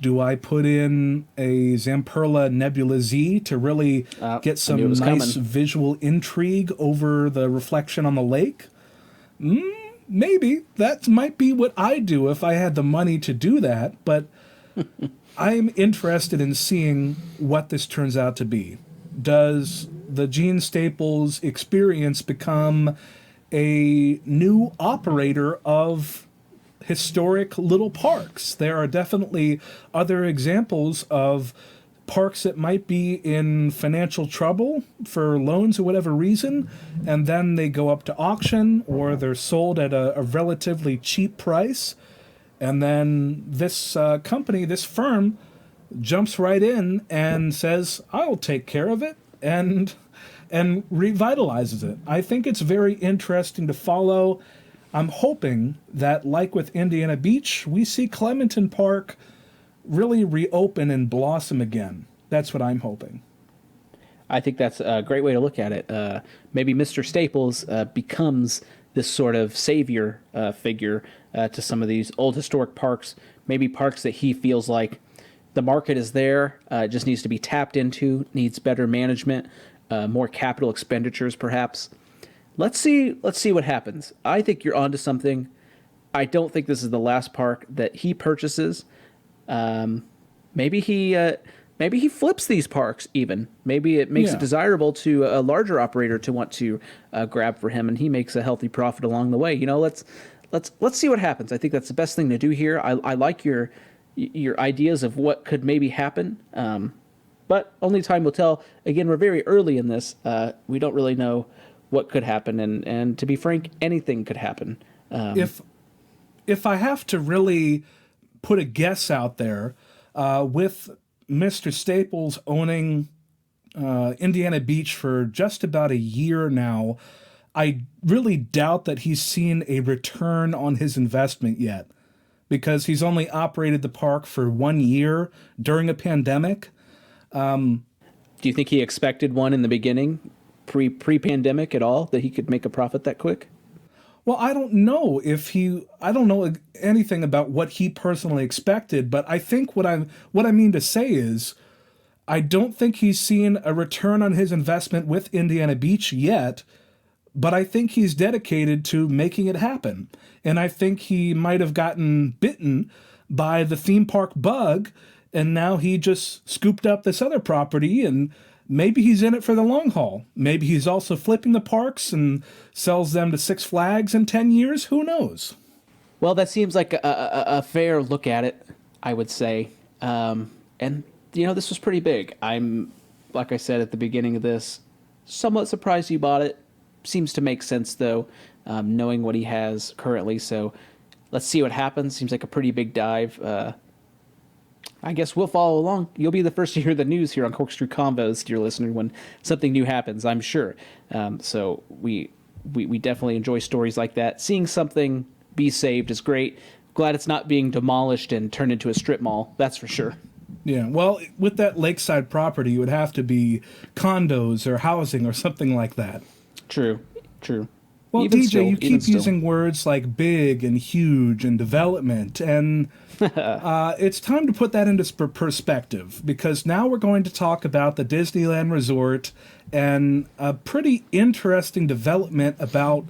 Do I put in a Zamperla Nebula Z to really get some nice visual intrigue over the reflection on the lake? Maybe. That might be what I do if I had the money to do that, but I'm interested in seeing what this turns out to be. Does the Gene Staples experience become a new operator of historic little parks? There are definitely other examples of parks that might be in financial trouble for loans or whatever reason, and then they go up to auction or they're sold at a relatively cheap price. And then this company, this firm, jumps right in and says, I'll take care of it, and revitalizes it. I think it's very interesting to follow. I'm hoping that, like with Indiana Beach, we see Clementon Park really reopen and blossom again. That's what I'm hoping. I think that's a great way to look at it. Maybe Mr. Staples becomes this sort of savior figure to some of these old historic parks, maybe parks that he feels like the market is there, it just needs to be tapped into, needs better management, more capital expenditures perhaps. Let's see what happens. I think you're onto something. I don't think this is the last park that he purchases. Maybe he flips these parks even. Maybe it makes it desirable to a larger operator to want to grab for him, and he makes a healthy profit along the way. Let's see what happens. I think that's the best thing to do here. I like your your ideas of what could maybe happen. But only time will tell. Again, we're very early in this. We don't really know what could happen, and to be frank, anything could happen. If I have to really put a guess out there, with Mr. Staples owning Indiana Beach for just about a year now, I really doubt that he's seen a return on his investment yet, because he's only operated the park for 1 year during a pandemic. Do you think he expected one in the beginning, pre-pandemic at all, that he could make a profit that quick? Well, I don't know I don't know anything about what he personally expected, but I think what I mean to say is, I don't think he's seen a return on his investment with Indiana Beach yet, but I think he's dedicated to making it happen. And I think he might have gotten bitten by the theme park bug, and now he just scooped up this other property, and maybe he's in it for the long haul. Maybe he's also flipping the parks and sells them to Six Flags in 10 years. Who knows? Well, that seems like a fair look at it, I would say. And, this was pretty big. I'm, like I said at the beginning of this, somewhat surprised you bought it. Seems to make sense, though, knowing what he has currently. So let's see what happens. Seems like a pretty big dive. I guess we'll follow along. You'll be the first to hear the news here on Corkscrew Convos, dear listener, when something new happens, I'm sure. So we definitely enjoy stories like that. Seeing something be saved is great. Glad it's not being demolished and turned into a strip mall, that's for sure. Yeah, well, with that lakeside property, it would have to be condos or housing or something like that. True. Well, Even DJ, still, you even keep still. using words like big and huge and development, and it's time to put that into perspective, because now we're going to talk about the Disneyland Resort and a pretty interesting development about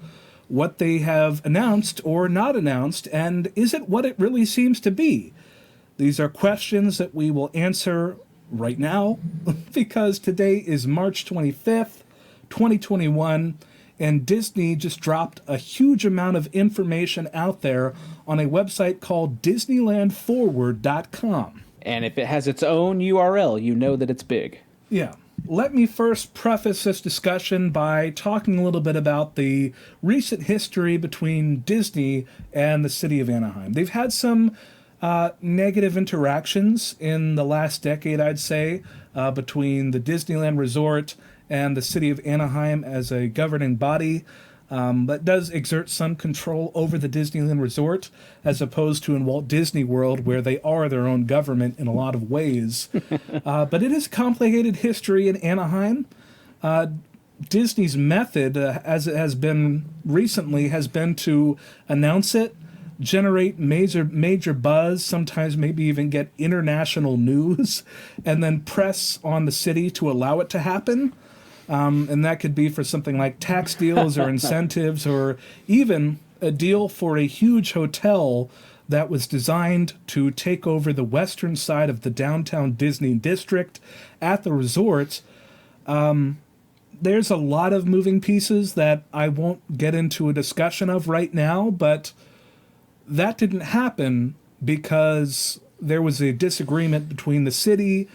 what they have announced or not announced, and is it what it really seems to be? These are questions that we will answer right now, because today is March 25th, 2021, and Disney just dropped a huge amount of information out there on a website called DisneylandForward.com. And if it has its own URL, you know that it's big. Yeah. Let me first preface this discussion by talking a little bit about the recent history between Disney and the city of Anaheim. They've had some negative interactions in the last decade, I'd say, between the Disneyland Resort and the city of Anaheim as a governing body that does exert some control over the Disneyland Resort, as opposed to in Walt Disney World, where they are their own government in a lot of ways. But it is complicated history in Anaheim. Disney's method, as it has been recently, has been to announce it, generate major buzz, sometimes maybe even get international news, and then press on the city to allow it to happen. And that could be for something like tax deals or incentives, or even a deal for a huge hotel that was designed to take over the western side of the downtown Disney district at the resort. There's a lot of moving pieces that I won't get into a discussion of right now, but that didn't happen because there was a disagreement between the city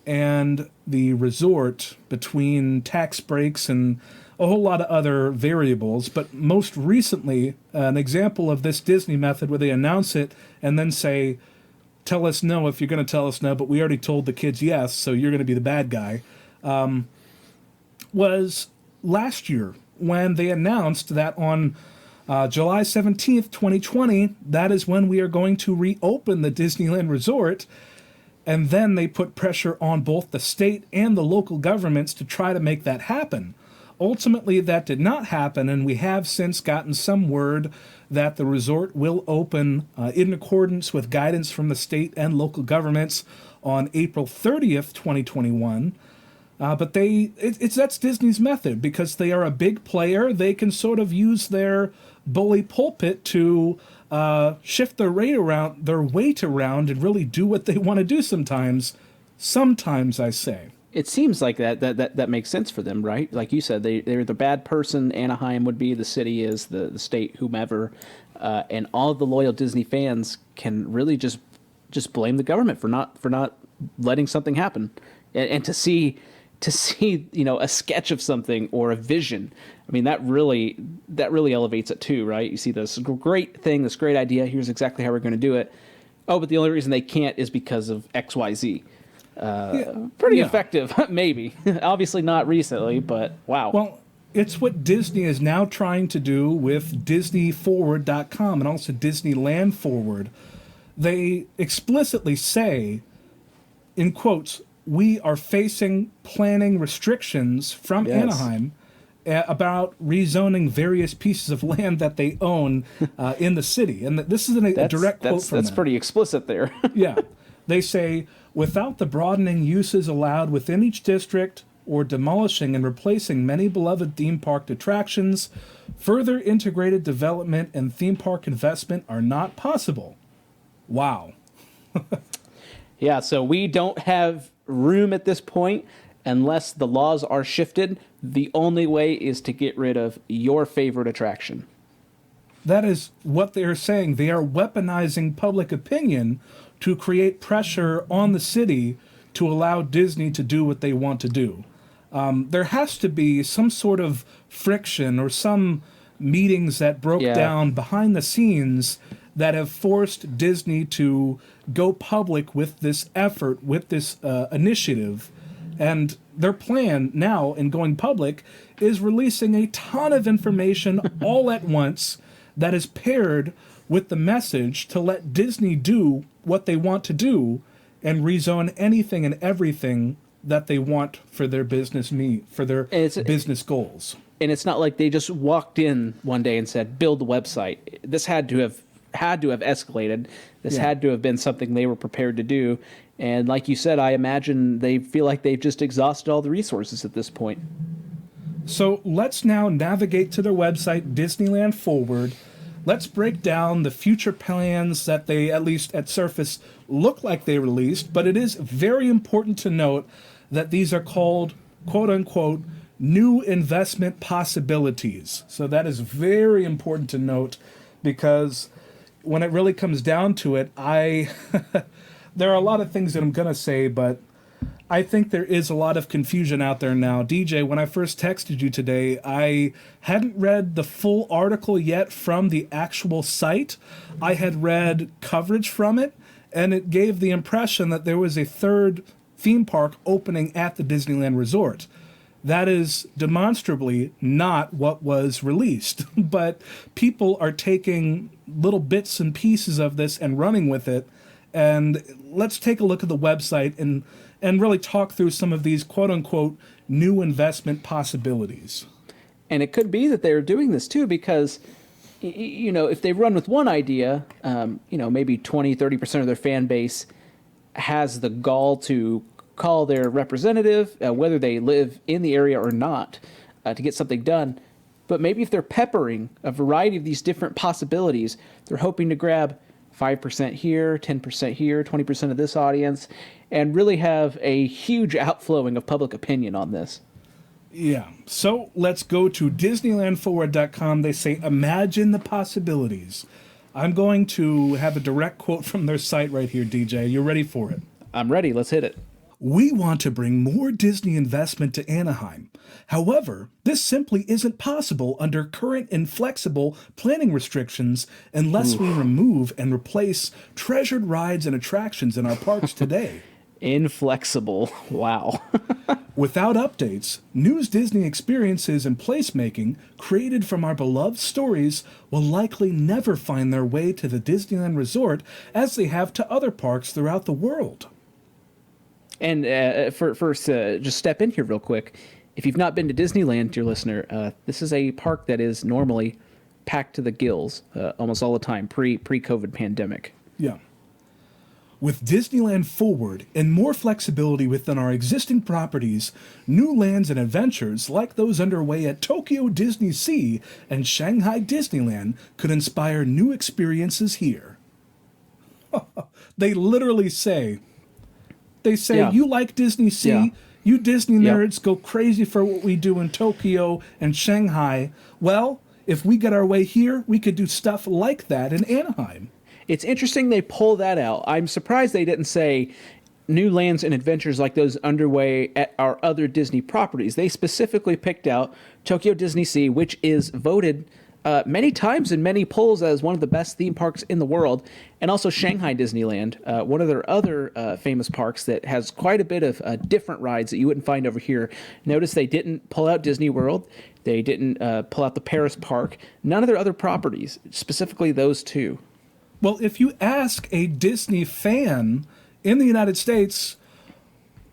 and the resort, between tax breaks and a whole lot of other variables. But most recently, an example of this Disney method where they announce it and then say, tell us no if you're going to tell us no, but we already told the kids yes, so you're going to be the bad guy, was last year when they announced that on July 17th, 2020, that is when we are going to reopen the Disneyland Resort. And then they put pressure on both the state and the local governments to try to make that happen. Ultimately, that did not happen, and we have since gotten some word that the resort will open in accordance with guidance from the state and local governments on April 30th, 2021. But that's Disney's method, because they are a big player. They can sort of use their bully pulpit to shift their weight around and really do what they want to do sometimes. Sometimes, I say. It seems like that makes sense for them, right? Like you said, they're the bad person. Anaheim would be, the city is, the state, whomever. And all of the loyal Disney fans can really just just blame the government for not letting something happen, and to see a sketch of something or a vision. I mean, that really elevates it too, right? You see this great thing, this great idea. Here's exactly how we're going to do it. Oh, but the only reason they can't is because of XYZ. Pretty effective, maybe. Obviously not recently, but wow. Well, it's what Disney is now trying to do with DisneyForward.com and also Disneyland Forward. They explicitly say, in quotes, we are facing planning restrictions from Anaheim about rezoning various pieces of land that they own in the city. And this is a direct quote from them. That's pretty explicit there. Yeah. They say, without the broadening uses allowed within each district or demolishing and replacing many beloved theme park attractions, further integrated development and theme park investment are not possible. Wow. Yeah, so we don't have room at this point unless the laws are shifted. The only way is to get rid of your favorite attraction. That is what they are saying. They are weaponizing public opinion to create pressure on the city to allow Disney to do what they want to do. There has to be some sort of friction or some meetings that broke down behind the scenes that have forced Disney to go public with this effort, with this initiative. And their plan now in going public is releasing a ton of information all at once that is paired with the message to let Disney do what they want to do and rezone anything and everything that they want for their business business goals. And it's not like they just walked in one day and said, build the website. This had to have escalated. This had to have been something they were prepared to do. And like you said, I imagine they feel like they've just exhausted all the resources at this point. So let's now navigate to their website, Disneyland Forward. Let's break down the future plans that they, at least at surface, look like they released. But it is very important to note that these are called, quote unquote, new investment possibilities. So that is very important to note, because when it really comes down to it, there are a lot of things that I'm going to say, but I think there is a lot of confusion out there now. DJ, when I first texted you today, I hadn't read the full article yet from the actual site. I had read coverage from it, and it gave the impression that there was a third theme park opening at the Disneyland Resort. That is demonstrably not what was released, but people are taking little bits and pieces of this and running with it. And let's take a look at the website and really talk through some of these quote-unquote new investment possibilities. And it could be that they're doing this too because, if they run with one idea, maybe 20, 30% of their fan base has the gall to call their representative, whether they live in the area or not, to get something done. But maybe if they're peppering a variety of these different possibilities, they're hoping to grab 5% here, 10% here, 20% of this audience, and really have a huge outflowing of public opinion on this. Yeah. So let's go to DisneylandForward.com. They say, imagine the possibilities. I'm going to have a direct quote from their site right here, DJ. You ready for it? I'm ready. Let's hit it. We want to bring more Disney investment to Anaheim. However, this simply isn't possible under current inflexible planning restrictions unless we remove and replace treasured rides and attractions in our parks today. Inflexible. Wow. Without updates, News Disney experiences and placemaking created from our beloved stories will likely never find their way to the Disneyland Resort as they have to other parks throughout the world. And first, just step in here real quick. If you've not been to Disneyland, dear listener, this is a park that is normally packed to the gills almost all the time, pre-COVID pandemic. Yeah. With Disneyland Forward and more flexibility within our existing properties, new lands and adventures like those underway at Tokyo Disney Sea and Shanghai Disneyland could inspire new experiences here. They literally say... You like Disney Sea, you Disney nerds go crazy for what we do in Tokyo and Shanghai. Well, if we get our way here, we could do stuff like that in Anaheim. It's interesting they pull that out. I'm surprised they didn't say new lands and adventures like those underway at our other Disney properties. They specifically picked out Tokyo Disney Sea, which is voted many times in many polls as one of the best theme parks in the world, and also Shanghai Disneyland, one of their other famous parks that has quite a bit of different rides that you wouldn't find over here. Notice they didn't pull out Disney World. They didn't pull out the Paris park. None of their other properties, specifically those two. Well, if you ask a Disney fan in the United States,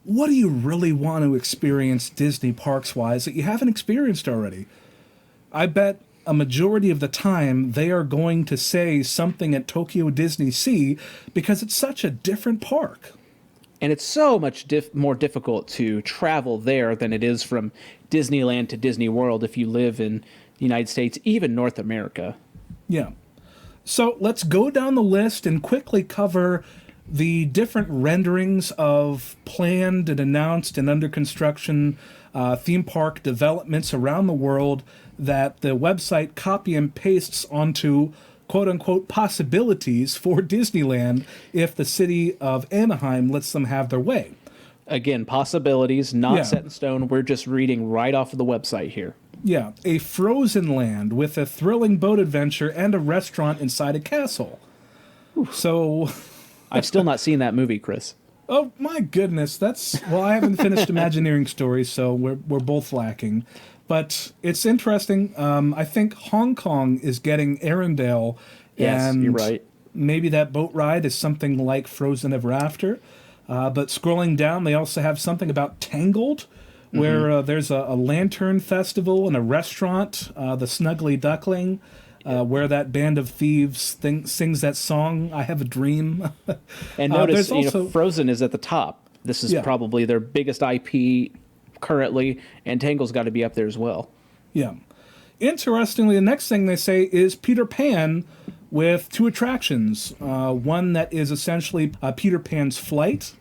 what do you really want to experience Disney parks-wise that you haven't experienced already? I bet a majority of the time they are going to say something at Tokyo Disney Sea because it's such a different park. And it's so much more difficult to travel there than it is from Disneyland to Disney World if you live in the United States, even North America. Yeah. So let's go down the list and quickly cover the different renderings of planned and announced and under construction theme park developments around the world that the website copy and pastes onto quote-unquote possibilities for Disneyland if the city of Anaheim lets them have their way. Again, possibilities, not set in stone. We're just reading right off of the website here. Yeah, a frozen land with a thrilling boat adventure and a restaurant inside a castle. So... I've still not seen that movie, Chris. Oh, my goodness. Well, I haven't finished Imagineering Stories, so we're both lacking. But it's interesting. I think Hong Kong is getting Arendelle. Yes, and you're right. Maybe that boat ride is something like Frozen Ever After. But scrolling down, they also have something about Tangled, where there's a lantern festival and a restaurant, the Snuggly Duckling, where that band of thieves sings that song, I Have a Dream. And notice, Frozen is at the top. This is probably their biggest IP currently, and Tangled's got to be up there as well. Yeah. Interestingly, the next thing they say is Peter Pan with two attractions. One that is essentially Peter Pan's Flight,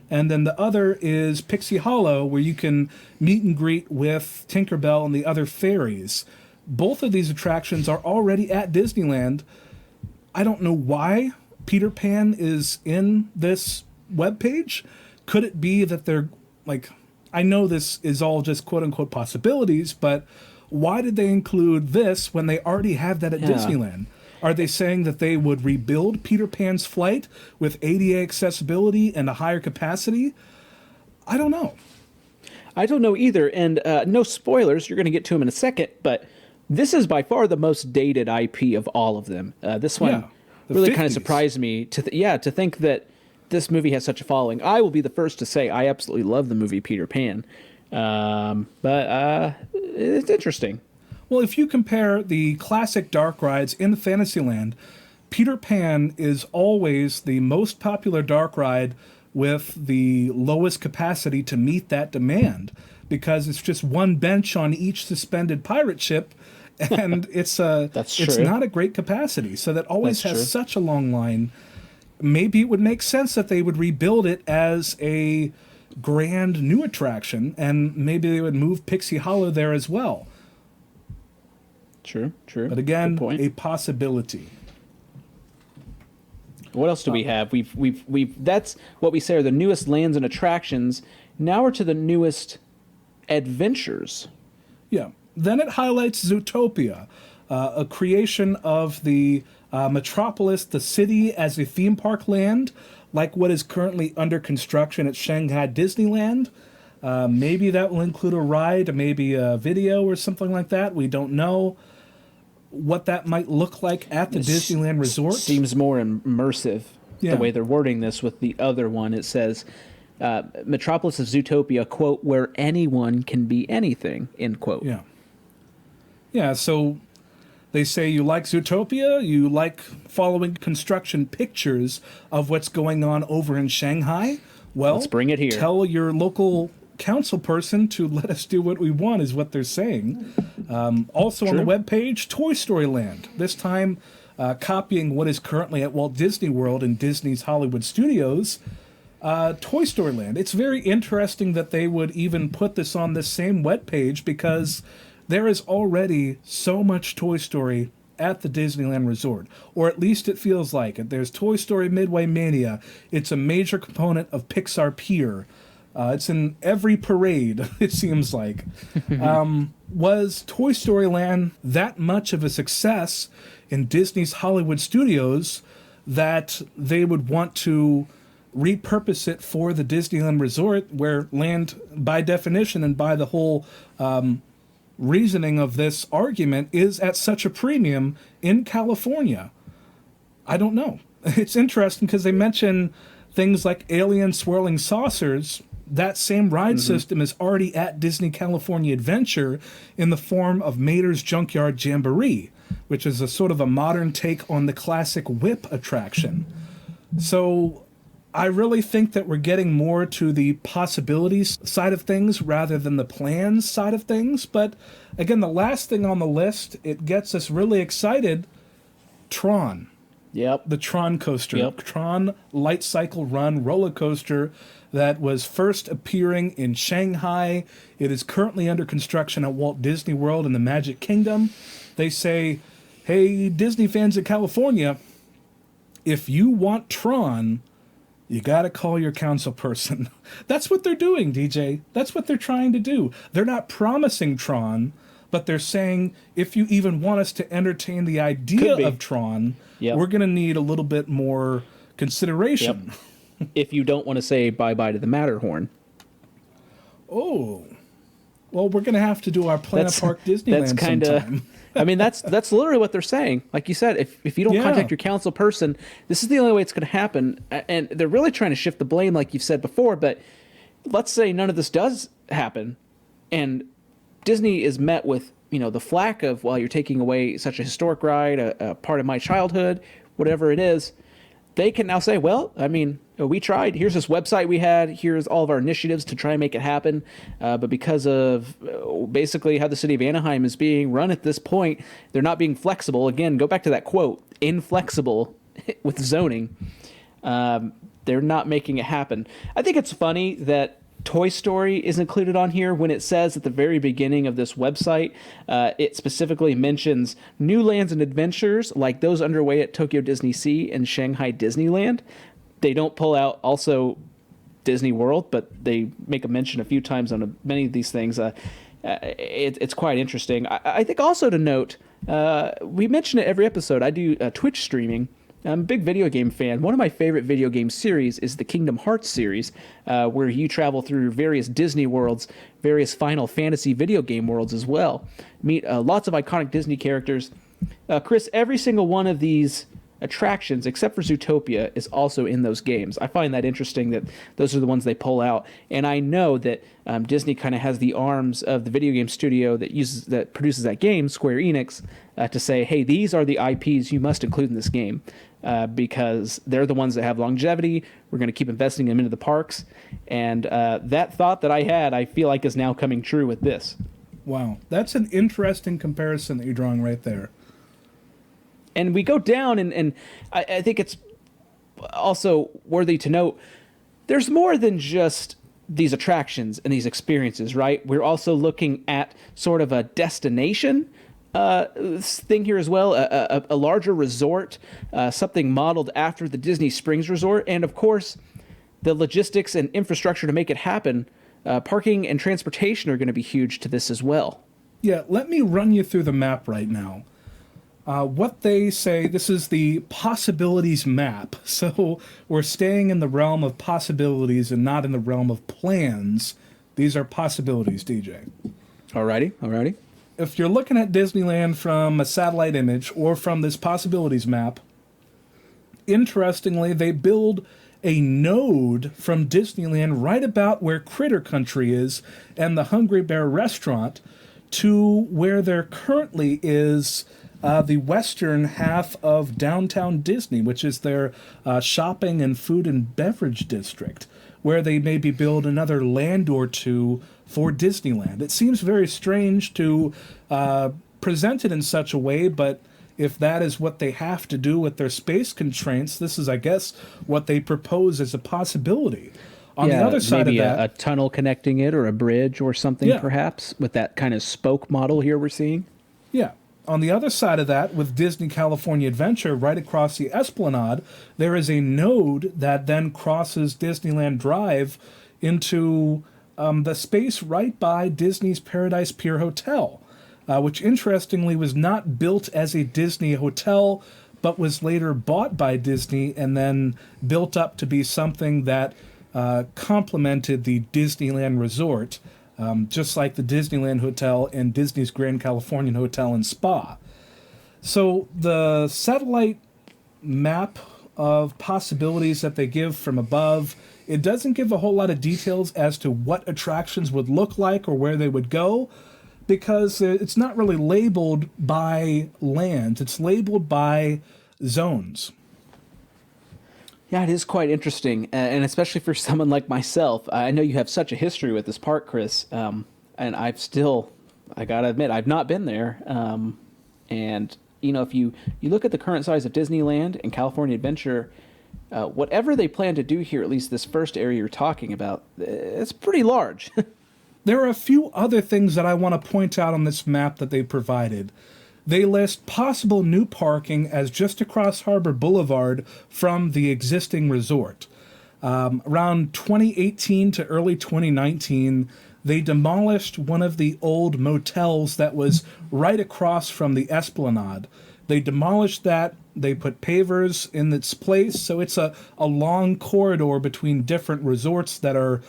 and then the other is Pixie Hollow, where you can meet and greet with Tinkerbell and the other fairies. Both of these attractions are already at Disneyland. I don't know why Peter Pan is in this webpage. Could it be that they're like... I know this is all just quote-unquote possibilities, but why did they include this when they already have that at Disneyland? Are they saying that they would rebuild Peter Pan's Flight with ADA accessibility and a higher capacity? I don't know. I don't know either, and no spoilers, you're going to get to them in a second, but this is by far the most dated IP of all of them. This one really kind of surprised me to think that this movie has such a following. I will be the first to say I absolutely love the movie Peter Pan, but it's interesting. Well, if you compare the classic dark rides in the Fantasyland, Peter Pan is always the most popular dark ride with the lowest capacity to meet that demand, because it's just one bench on each suspended pirate ship, and it's not a great capacity. So that always has such a long line. Maybe it would make sense that they would rebuild it as a grand new attraction, and maybe they would move Pixie Hollow there as well. True. But again, a possibility. What else do we have? We've that's what we say are the newest lands and attractions. Now we're to the newest adventures. Yeah. Then it highlights Zootopia, a creation of the Metropolis, the city, as a theme park land, like what is currently under construction at Shanghai Disneyland. Maybe that will include a ride, maybe a video or something like that. We don't know what that might look like at the Disneyland Resort. Seems more immersive, the way they're wording this with the other one. It says, Metropolis of Zootopia, quote, where anyone can be anything, end quote. Yeah. Yeah, so they say you like Zootopia, you like following construction pictures of what's going on over in Shanghai. Well, let's bring it here. Tell your local council person to let us do what we want, is what they're saying. Also on the webpage, Toy Story Land. This time copying what is currently at Walt Disney World and Disney's Hollywood Studios. Toy Story Land. It's very interesting that they would even put this on this same webpage, because there is already so much Toy Story at the Disneyland Resort, or at least it feels like it. There's Toy Story Midway Mania. It's a major component of Pixar Pier. It's in every parade, it seems like. Was Toy Story Land that much of a success in Disney's Hollywood studios that they would want to repurpose it for the Disneyland Resort, where land, by definition and by the whole reasoning of this argument, is at such a premium in California? I don't know. It's interesting because they mention things like alien swirling saucers. That same ride system is already at Disney California Adventure in the form of Mater's Junkyard Jamboree, which is a sort of a modern take on the classic Whip attraction. So I really think that we're getting more to the possibilities side of things rather than the plans side of things. But again, the last thing on the list, it gets us really excited, Tron. Yep. The Tron coaster. Yep. Tron Light Cycle Run roller coaster that was first appearing in Shanghai. It is currently under construction at Walt Disney World in the Magic Kingdom. They say, hey, Disney fans in California, if you want Tron, you got to call your council person. That's what they're doing, DJ. That's what they're trying to do. They're not promising Tron, but they're saying, if you even want us to entertain the idea of Tron, we're going to need a little bit more consideration. Yep. If you don't want to say bye-bye to the Matterhorn. Oh. Well, we're going to have to do our Planet Park Disneyland sometime. I mean, that's literally what they're saying. Like you said, if you don't contact your council person, this is the only way it's going to happen. And they're really trying to shift the blame, like you've said before. But let's say none of this does happen, and Disney is met with, the flack of, well, you're taking away such a historic ride, a part of my childhood, whatever it is. They can now say, well, I mean, we tried. Here's this website we had. Here's all of our initiatives to try and make it happen. But because of basically how the city of Anaheim is being run at this point, they're not being flexible. Again, go back to that quote, inflexible with zoning. They're not making it happen. I think it's funny that Toy Story is included on here when it says at the very beginning of this website, it specifically mentions new lands and adventures like those underway at Tokyo Disney Sea and Shanghai Disneyland. They don't pull out also Disney World, but they make a mention a few times on many of these things. It's quite interesting. I think also to note, we mention it every episode. I do Twitch streaming. I'm a big video game fan. One of my favorite video game series is the Kingdom Hearts series, where you travel through various Disney worlds, various Final Fantasy video game worlds as well. Meet lots of iconic Disney characters. Chris, every single one of these attractions, except for Zootopia, is also in those games. I find that interesting that those are the ones they pull out. And I know that Disney kind of has the arms of the video game studio that produces that game, Square Enix, to say, hey, these are the IPs you must include in this game. Because they're the ones that have longevity. We're going to keep investing them into the parks. And that thought that I had, I feel like is now coming true with this. Wow. That's an interesting comparison that you're drawing right there. And we go down, and I think it's also worthy to note, there's more than just these attractions and these experiences, right? We're also looking at sort of a destination thing here as well, a larger resort, something modeled after the Disney Springs Resort, and of course, the logistics and infrastructure to make it happen. Parking and transportation are going to be huge to this as well. Yeah, let me run you through the map right now. What they say, this is the possibilities map. So we're staying in the realm of possibilities and not in the realm of plans. These are possibilities, DJ. Alrighty. If you're looking at Disneyland from a satellite image or from this possibilities map, interestingly, they build a node from Disneyland right about where Critter Country is and the Hungry Bear restaurant to where there currently is the western half of downtown Disney, which is their shopping and food and beverage district, where they maybe build another land or two for Disneyland. It seems very strange to present it in such a way, but if that is what they have to do with their space constraints, this is, I guess, what they propose as a possibility. On the other side of that, a tunnel connecting it or a bridge or something, perhaps, with that kind of spoke model here we're seeing. Yeah. On the other side of that, with Disney California Adventure, right across the Esplanade, there is a node that then crosses Disneyland Drive into the space right by Disney's Paradise Pier Hotel, which interestingly was not built as a Disney hotel, but was later bought by Disney and then built up to be something that complemented the Disneyland Resort, just like the Disneyland Hotel and Disney's Grand Californian Hotel and Spa. So the satellite map of possibilities that they give from above, it doesn't give a whole lot of details as to what attractions would look like or where they would go, because it's not really labeled by land. It's labeled by zones. Yeah, it is quite interesting, and especially for someone like myself. I know you have such a history with this park, Chris, and I gotta admit, I've not been there. And if you look at the current size of Disneyland and California Adventure, whatever they plan to do here, at least this first area you're talking about, it's pretty large. There are a few other things that I want to point out on this map that they provided. They list possible new parking as just across Harbor Boulevard from the existing resort. Around 2018 to early 2019, they demolished one of the old motels that was right across from the Esplanade. They demolished that. They put pavers in its place, so it's a long corridor between different resorts that are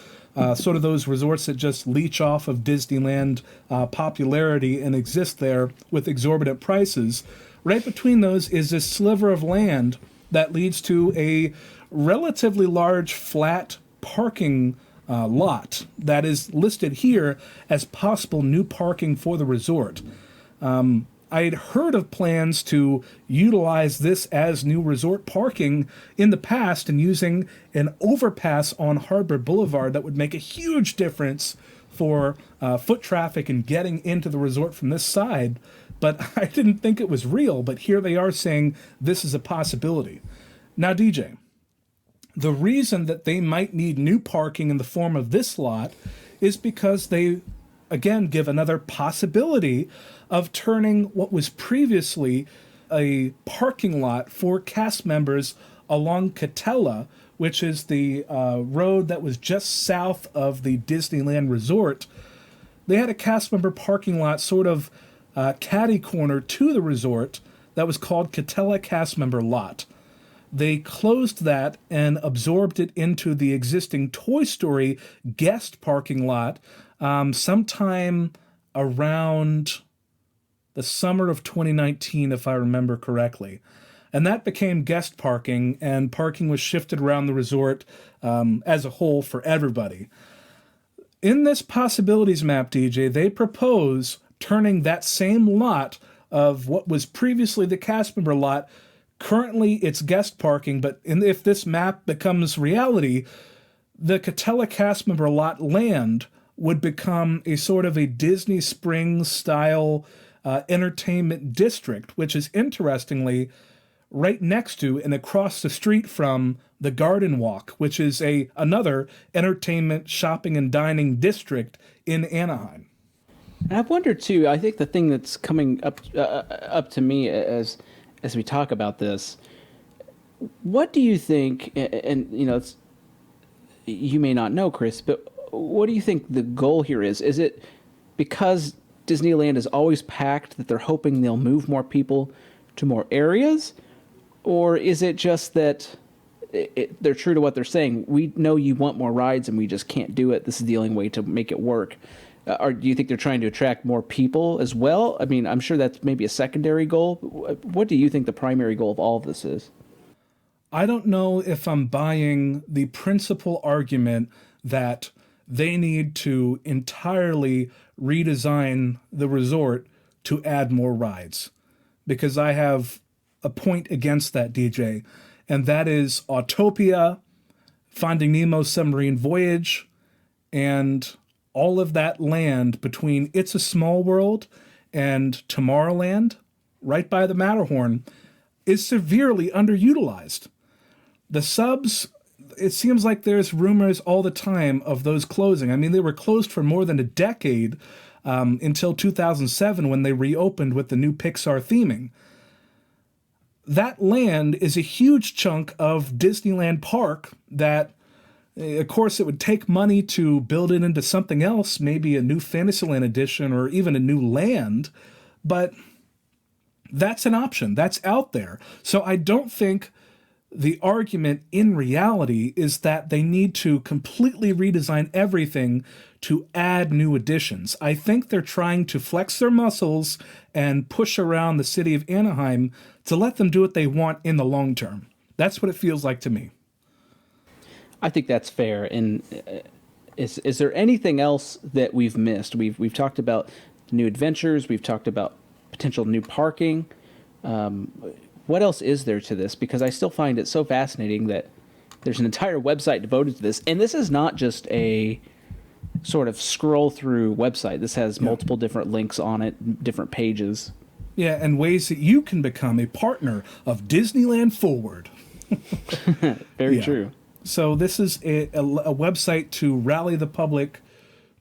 sort of those resorts that just leech off of Disneyland popularity and exist there with exorbitant prices. Right between those is this sliver of land that leads to a relatively large flat parking lot that is listed here as possible new parking for the resort. I had heard of plans to utilize this as new resort parking in the past and using an overpass on Harbor Boulevard that would make a huge difference for foot traffic and getting into the resort from this side. But I didn't think it was real, but here they are saying this is a possibility. Now, DJ, the reason that they might need new parking in the form of this lot is because they, again, give another possibility of turning what was previously a parking lot for cast members along Catella, which is the road that was just south of the Disneyland Resort. They had a cast member parking lot sort of catty corner to the resort that was called Catella Cast Member Lot. They closed that and absorbed it into the existing Toy Story guest parking lot sometime around the summer of 2019, if I remember correctly. And that became guest parking, and parking was shifted around the resort as a whole for everybody. In this possibilities map, DJ, they propose turning that same lot of what was previously the cast member lot. Currently, it's guest parking, but if this map becomes reality, the Catella cast member lot land would become a sort of a Disney Springs style entertainment district, which is interestingly right next to and across the street from the Garden Walk, which is another entertainment, shopping, and dining district in Anaheim. And I've wondered too. I think the thing that's coming up to me as we talk about this, what do you think? And you may not know, Chris, but what do you think the goal here is? Is it because Disneyland is always packed that they're hoping they'll move more people to more areas? Or is it just that they're true to what they're saying? We know you want more rides and we just can't do it. This is the only way to make it work. Or do you think they're trying to attract more people as well? I mean, I'm sure that's maybe a secondary goal. What do you think the primary goal of all of this is? I don't know if I'm buying the principal argument that they need to entirely redesign the resort to add more rides, because I have a point against that, DJ, and that is Autopia, Finding Nemo Submarine Voyage, and all of that land between It's a Small World and Tomorrowland, right by the Matterhorn, is severely underutilized. The subs it seems like there's rumors all the time of those closing. I mean, they were closed for more than a decade, until 2007 when they reopened with the new Pixar theming. That land is a huge chunk of Disneyland Park that, of course, it would take money to build it into something else, maybe a new Fantasyland edition or even a new land, but that's an option. That's out there. So I don't think the argument in reality is that they need to completely redesign everything to add new additions. I think they're trying to flex their muscles and push around the city of Anaheim to let them do what they want in the long term. That's what it feels like to me. I think that's fair. And is there anything else that we've missed? We've talked about new adventures. We've talked about potential new parking. What else is there to this? Because I still find it so fascinating that there's an entire website devoted to this. And this is not just a sort of scroll through website. This has multiple different links on it, different pages. Yeah, and ways that you can become a partner of Disneyland Forward. Very true. So this is a website to rally the public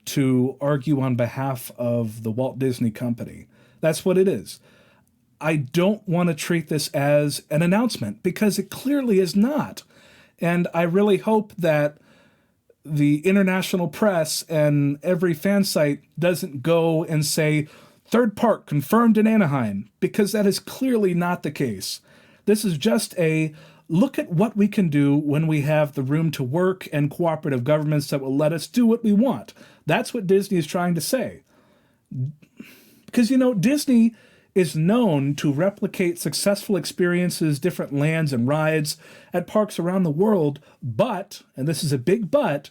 to argue on behalf of the Walt Disney Company. That's what it is. I don't want to treat this as an announcement because it clearly is not. And I really hope that the international press and every fan site doesn't go and say, third park confirmed in Anaheim, because that is clearly not the case. This is just a look at what we can do when we have the room to work and cooperative governments that will let us do what we want. That's what Disney is trying to say. Because, Disney is known to replicate successful experiences, different lands and rides at parks around the world, but, and this is a big but,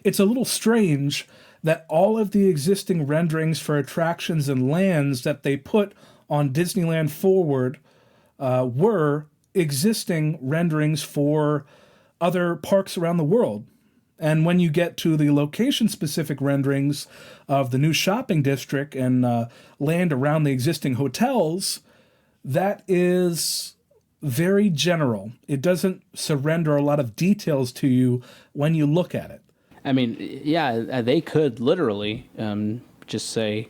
it's a little strange that all of the existing renderings for attractions and lands that they put on Disneyland Forward were existing renderings for other parks around the world. And when you get to the location-specific renderings of the new shopping district and land around the existing hotels, that is very general. It doesn't surrender a lot of details to you when you look at it. I mean, yeah, they could literally just say,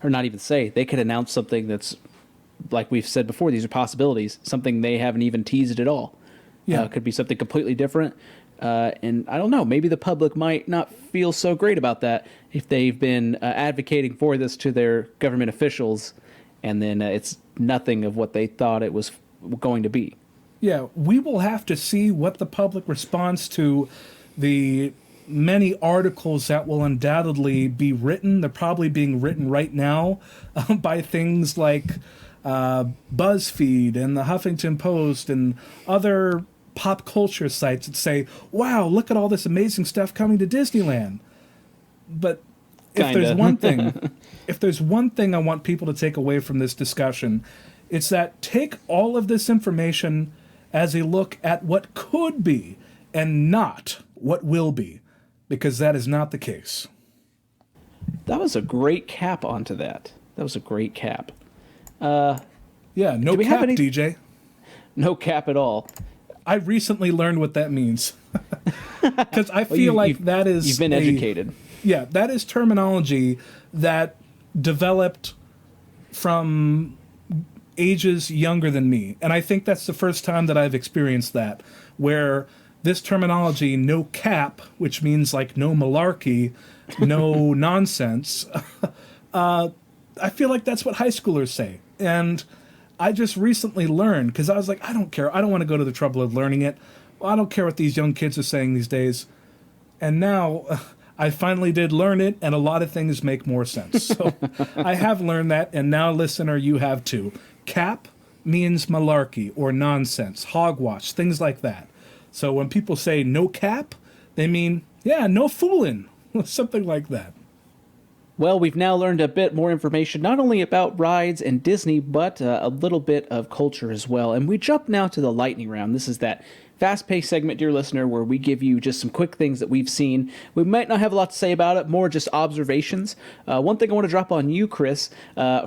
or not even say, they could announce something that's, like we've said before, these are possibilities, something they haven't even teased at all. Yeah. Could be something completely different. And I don't know, maybe the public might not feel so great about that if they've been advocating for this to their government officials, and then it's nothing of what they thought it was going to be. Yeah, we will have to see what the public responds to the many articles that will undoubtedly be written. They're probably being written right now by things like BuzzFeed and the Huffington Post and other pop culture sites that say, wow, look at all this amazing stuff coming to Disneyland. But if there's one thing I want people to take away from this discussion, it's that take all of this information as a look at what could be and not what will be, because that is not the case. That was a great cap onto that. That was a great cap. Yeah, no cap, DJ. No cap at all. I recently learned what that means. Because I feel that is... You've been educated. Yeah, that is terminology that developed from ages younger than me. And I think that's the first time that I've experienced that, where this terminology, no cap, which means like no malarkey, no nonsense, I feel like that's what high schoolers say. And I just recently learned, because I was like, I don't care. I don't want to go to the trouble of learning it. I don't care what these young kids are saying these days. And now I finally did learn it, and a lot of things make more sense. So I have learned that, and now, listener, you have too. Cap means malarkey or nonsense, hogwash, things like that. So when people say no cap, they mean, yeah, no fooling, something like that. Well, we've now learned a bit more information, not only about rides and Disney, but a little bit of culture as well. And we jump now to the lightning round. This is that fast-paced segment, dear listener, where we give you just some quick things that we've seen. We might not have a lot to say about it, more just observations. One thing I want to drop on you, Chris,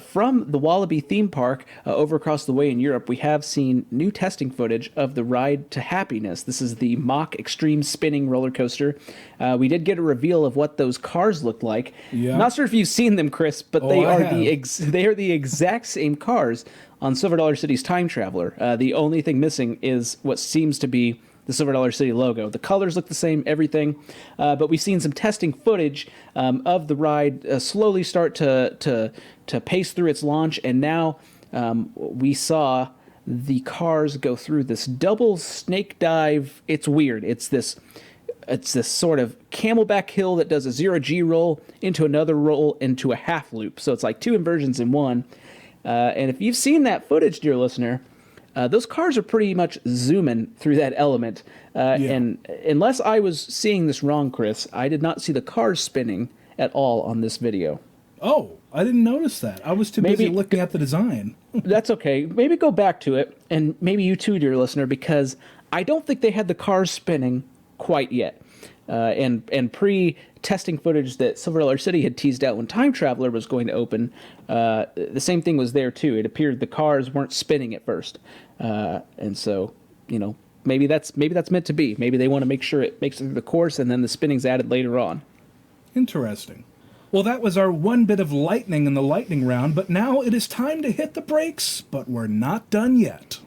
from the Wallaby theme park over across the way in Europe, we have seen new testing footage of the Ride to Happiness. This is the Mach Extreme Spinning roller coaster. We did get a reveal of what those cars looked like. Yeah. Not sure if you've seen them, Chris, but they are the exact same cars on Silver Dollar City's Time Traveler. The only thing missing is what seems to be the Silver Dollar City logo. The colors look the same, everything, but we've seen some testing footage of the ride slowly start to pace through its launch, and now we saw the cars go through this double snake dive. It's weird. It's this sort of camelback hill that does a 0G roll into another roll into a half loop. So it's like two inversions in one. And if you've seen that footage, dear listener, those cars are pretty much zooming through that element. And unless I was seeing this wrong, Chris, I did not see the cars spinning at all on this video. Oh, I didn't notice that. I was too busy looking at the design. That's okay. Maybe go back to it, and maybe you too, dear listener, because I don't think they had the cars spinning quite yet. And pre-testing footage that Silver Dollar City had teased out when Time Traveler was going to open, the same thing was there too. It appeared the cars weren't spinning at first, and so maybe that's meant to be. Maybe they want to make sure it makes it through the course, and then the spinning's added later on. Interesting. Well, that was our one bit of lightning in the lightning round, but now it is time to hit the brakes. But we're not done yet.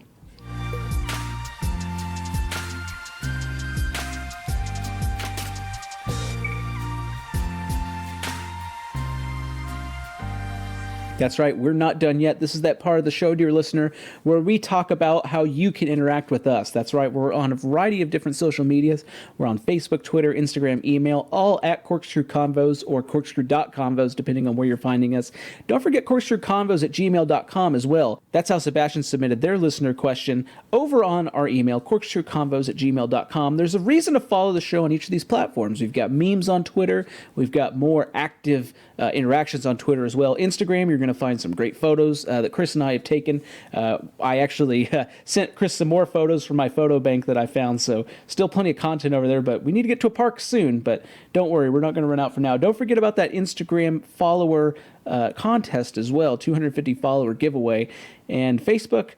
That's right, we're not done yet. This is that part of the show, dear listener, where we talk about how you can interact with us. That's right, we're on a variety of different social medias. We're on Facebook, Twitter, Instagram, email, all at Corkscrew Convos or corkscrew.convos, depending on where you're finding us. Don't forget corkscrewconvos@gmail.com as well. That's how Sebastian submitted their listener question over on our email, corkscrewconvos@gmail.com. There's a reason to follow the show on each of these platforms. We've got memes on Twitter. We've got more active interactions on Twitter as well. Instagram, you're going to find some great photos that Chris and I have taken. I actually sent Chris some more photos from my photo bank that I found, so still plenty of content over there, but we need to get to a park soon, but don't worry, we're not going to run out for now. Don't forget about that Instagram follower contest as well, 250 follower giveaway. And Facebook,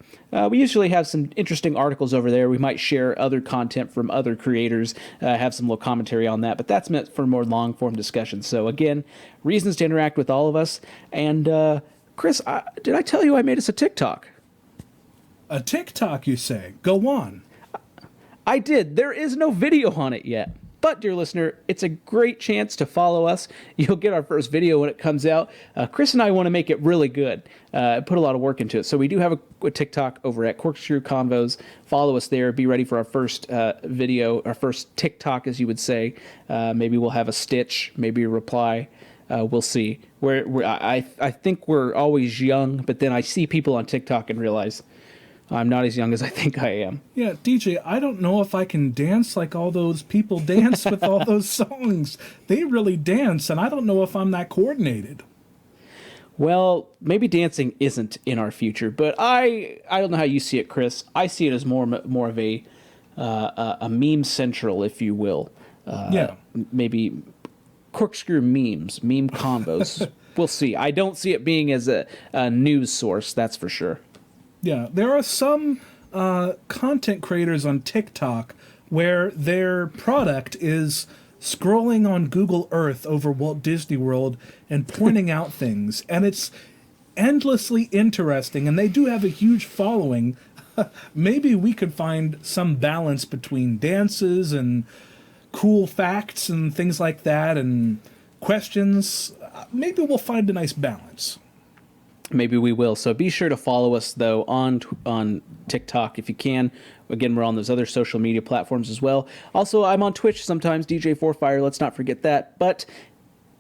we usually have some interesting articles over there. We might share other content from other creators, have some little commentary on that, but that's meant for more long-form discussion. So again, reasons to interact with all of us. And Chris, did I tell you I made us a TikTok? A TikTok, you say? Go on. I did. There is no video on it yet. But, dear listener, it's a great chance to follow us. You'll get our first video when it comes out. Chris and I want to make it really good, put a lot of work into it. So we do have a TikTok over at Corkscrew Convos. Follow us there. Be ready for our first video, our first TikTok, as you would say. Maybe we'll have a stitch, maybe a reply. We'll see. I think we're always young, but then I see people on TikTok and realize I'm not as young as I think I am. Yeah, DJ, I don't know if I can dance like all those people dance with all those songs. They really dance, and I don't know if I'm that coordinated. Well, maybe dancing isn't in our future, but I don't know how you see it, Chris. I see it as more of a meme central, if you will. Maybe corkscrew memes, meme combos. We'll see. I don't see it being as a news source, that's for sure. Yeah, there are some content creators on TikTok where their product is scrolling on Google Earth over Walt Disney World and pointing out things, and it's endlessly interesting, and they do have a huge following. Maybe we could find some balance between dances and cool facts and things like that and questions. Maybe we'll find a nice balance. Maybe we will. So be sure to follow us, though, on TikTok if you can. Again, we're on those other social media platforms as well. Also, I'm on Twitch sometimes, DJ4Fire. Let's not forget that. But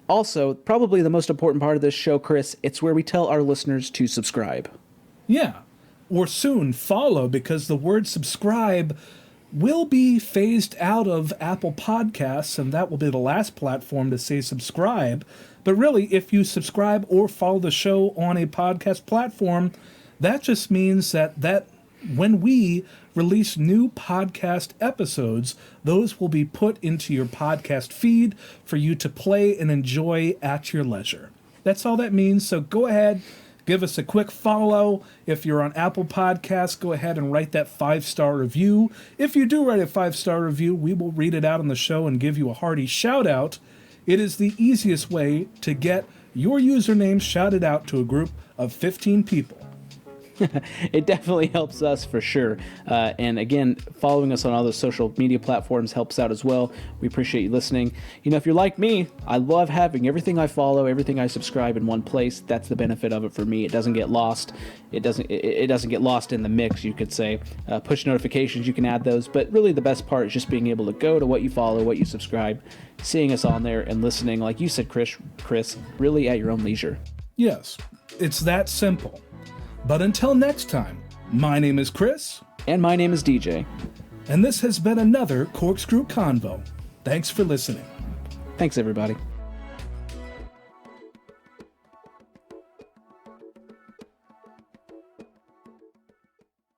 also, probably the most important part of this show, Chris, it's where we tell our listeners to subscribe. Yeah, or soon follow, because the word subscribe will be phased out of Apple Podcasts, and that will be the last platform to say subscribe. But really, if you subscribe or follow the show on a podcast platform, that just means that when we release new podcast episodes, those will be put into your podcast feed for you to play and enjoy at your leisure. That's all that means. So go ahead, give us a quick follow. If you're on Apple Podcasts, go ahead and write that 5-star review. If you do write a 5-star review, we will read it out on the show and give you a hearty shout out. It is the easiest way to get your username shouted out to a group of 15 people. It definitely helps us for sure. And again, following us on all those social media platforms helps out as well. We appreciate you listening. You know, if you're like me, I love having everything I follow, everything I subscribe in one place. That's the benefit of it for me. It doesn't get lost. It doesn't get lost in the mix, you could say. Push notifications, you can add those. But really the best part is just being able to go to what you follow, what you subscribe, seeing us on there and listening, like you said, Chris, really at your own leisure. Yes, it's that simple. But until next time, my name is Chris. And my name is DJ. And this has been another Corkscrew Convo. Thanks for listening. Thanks, everybody.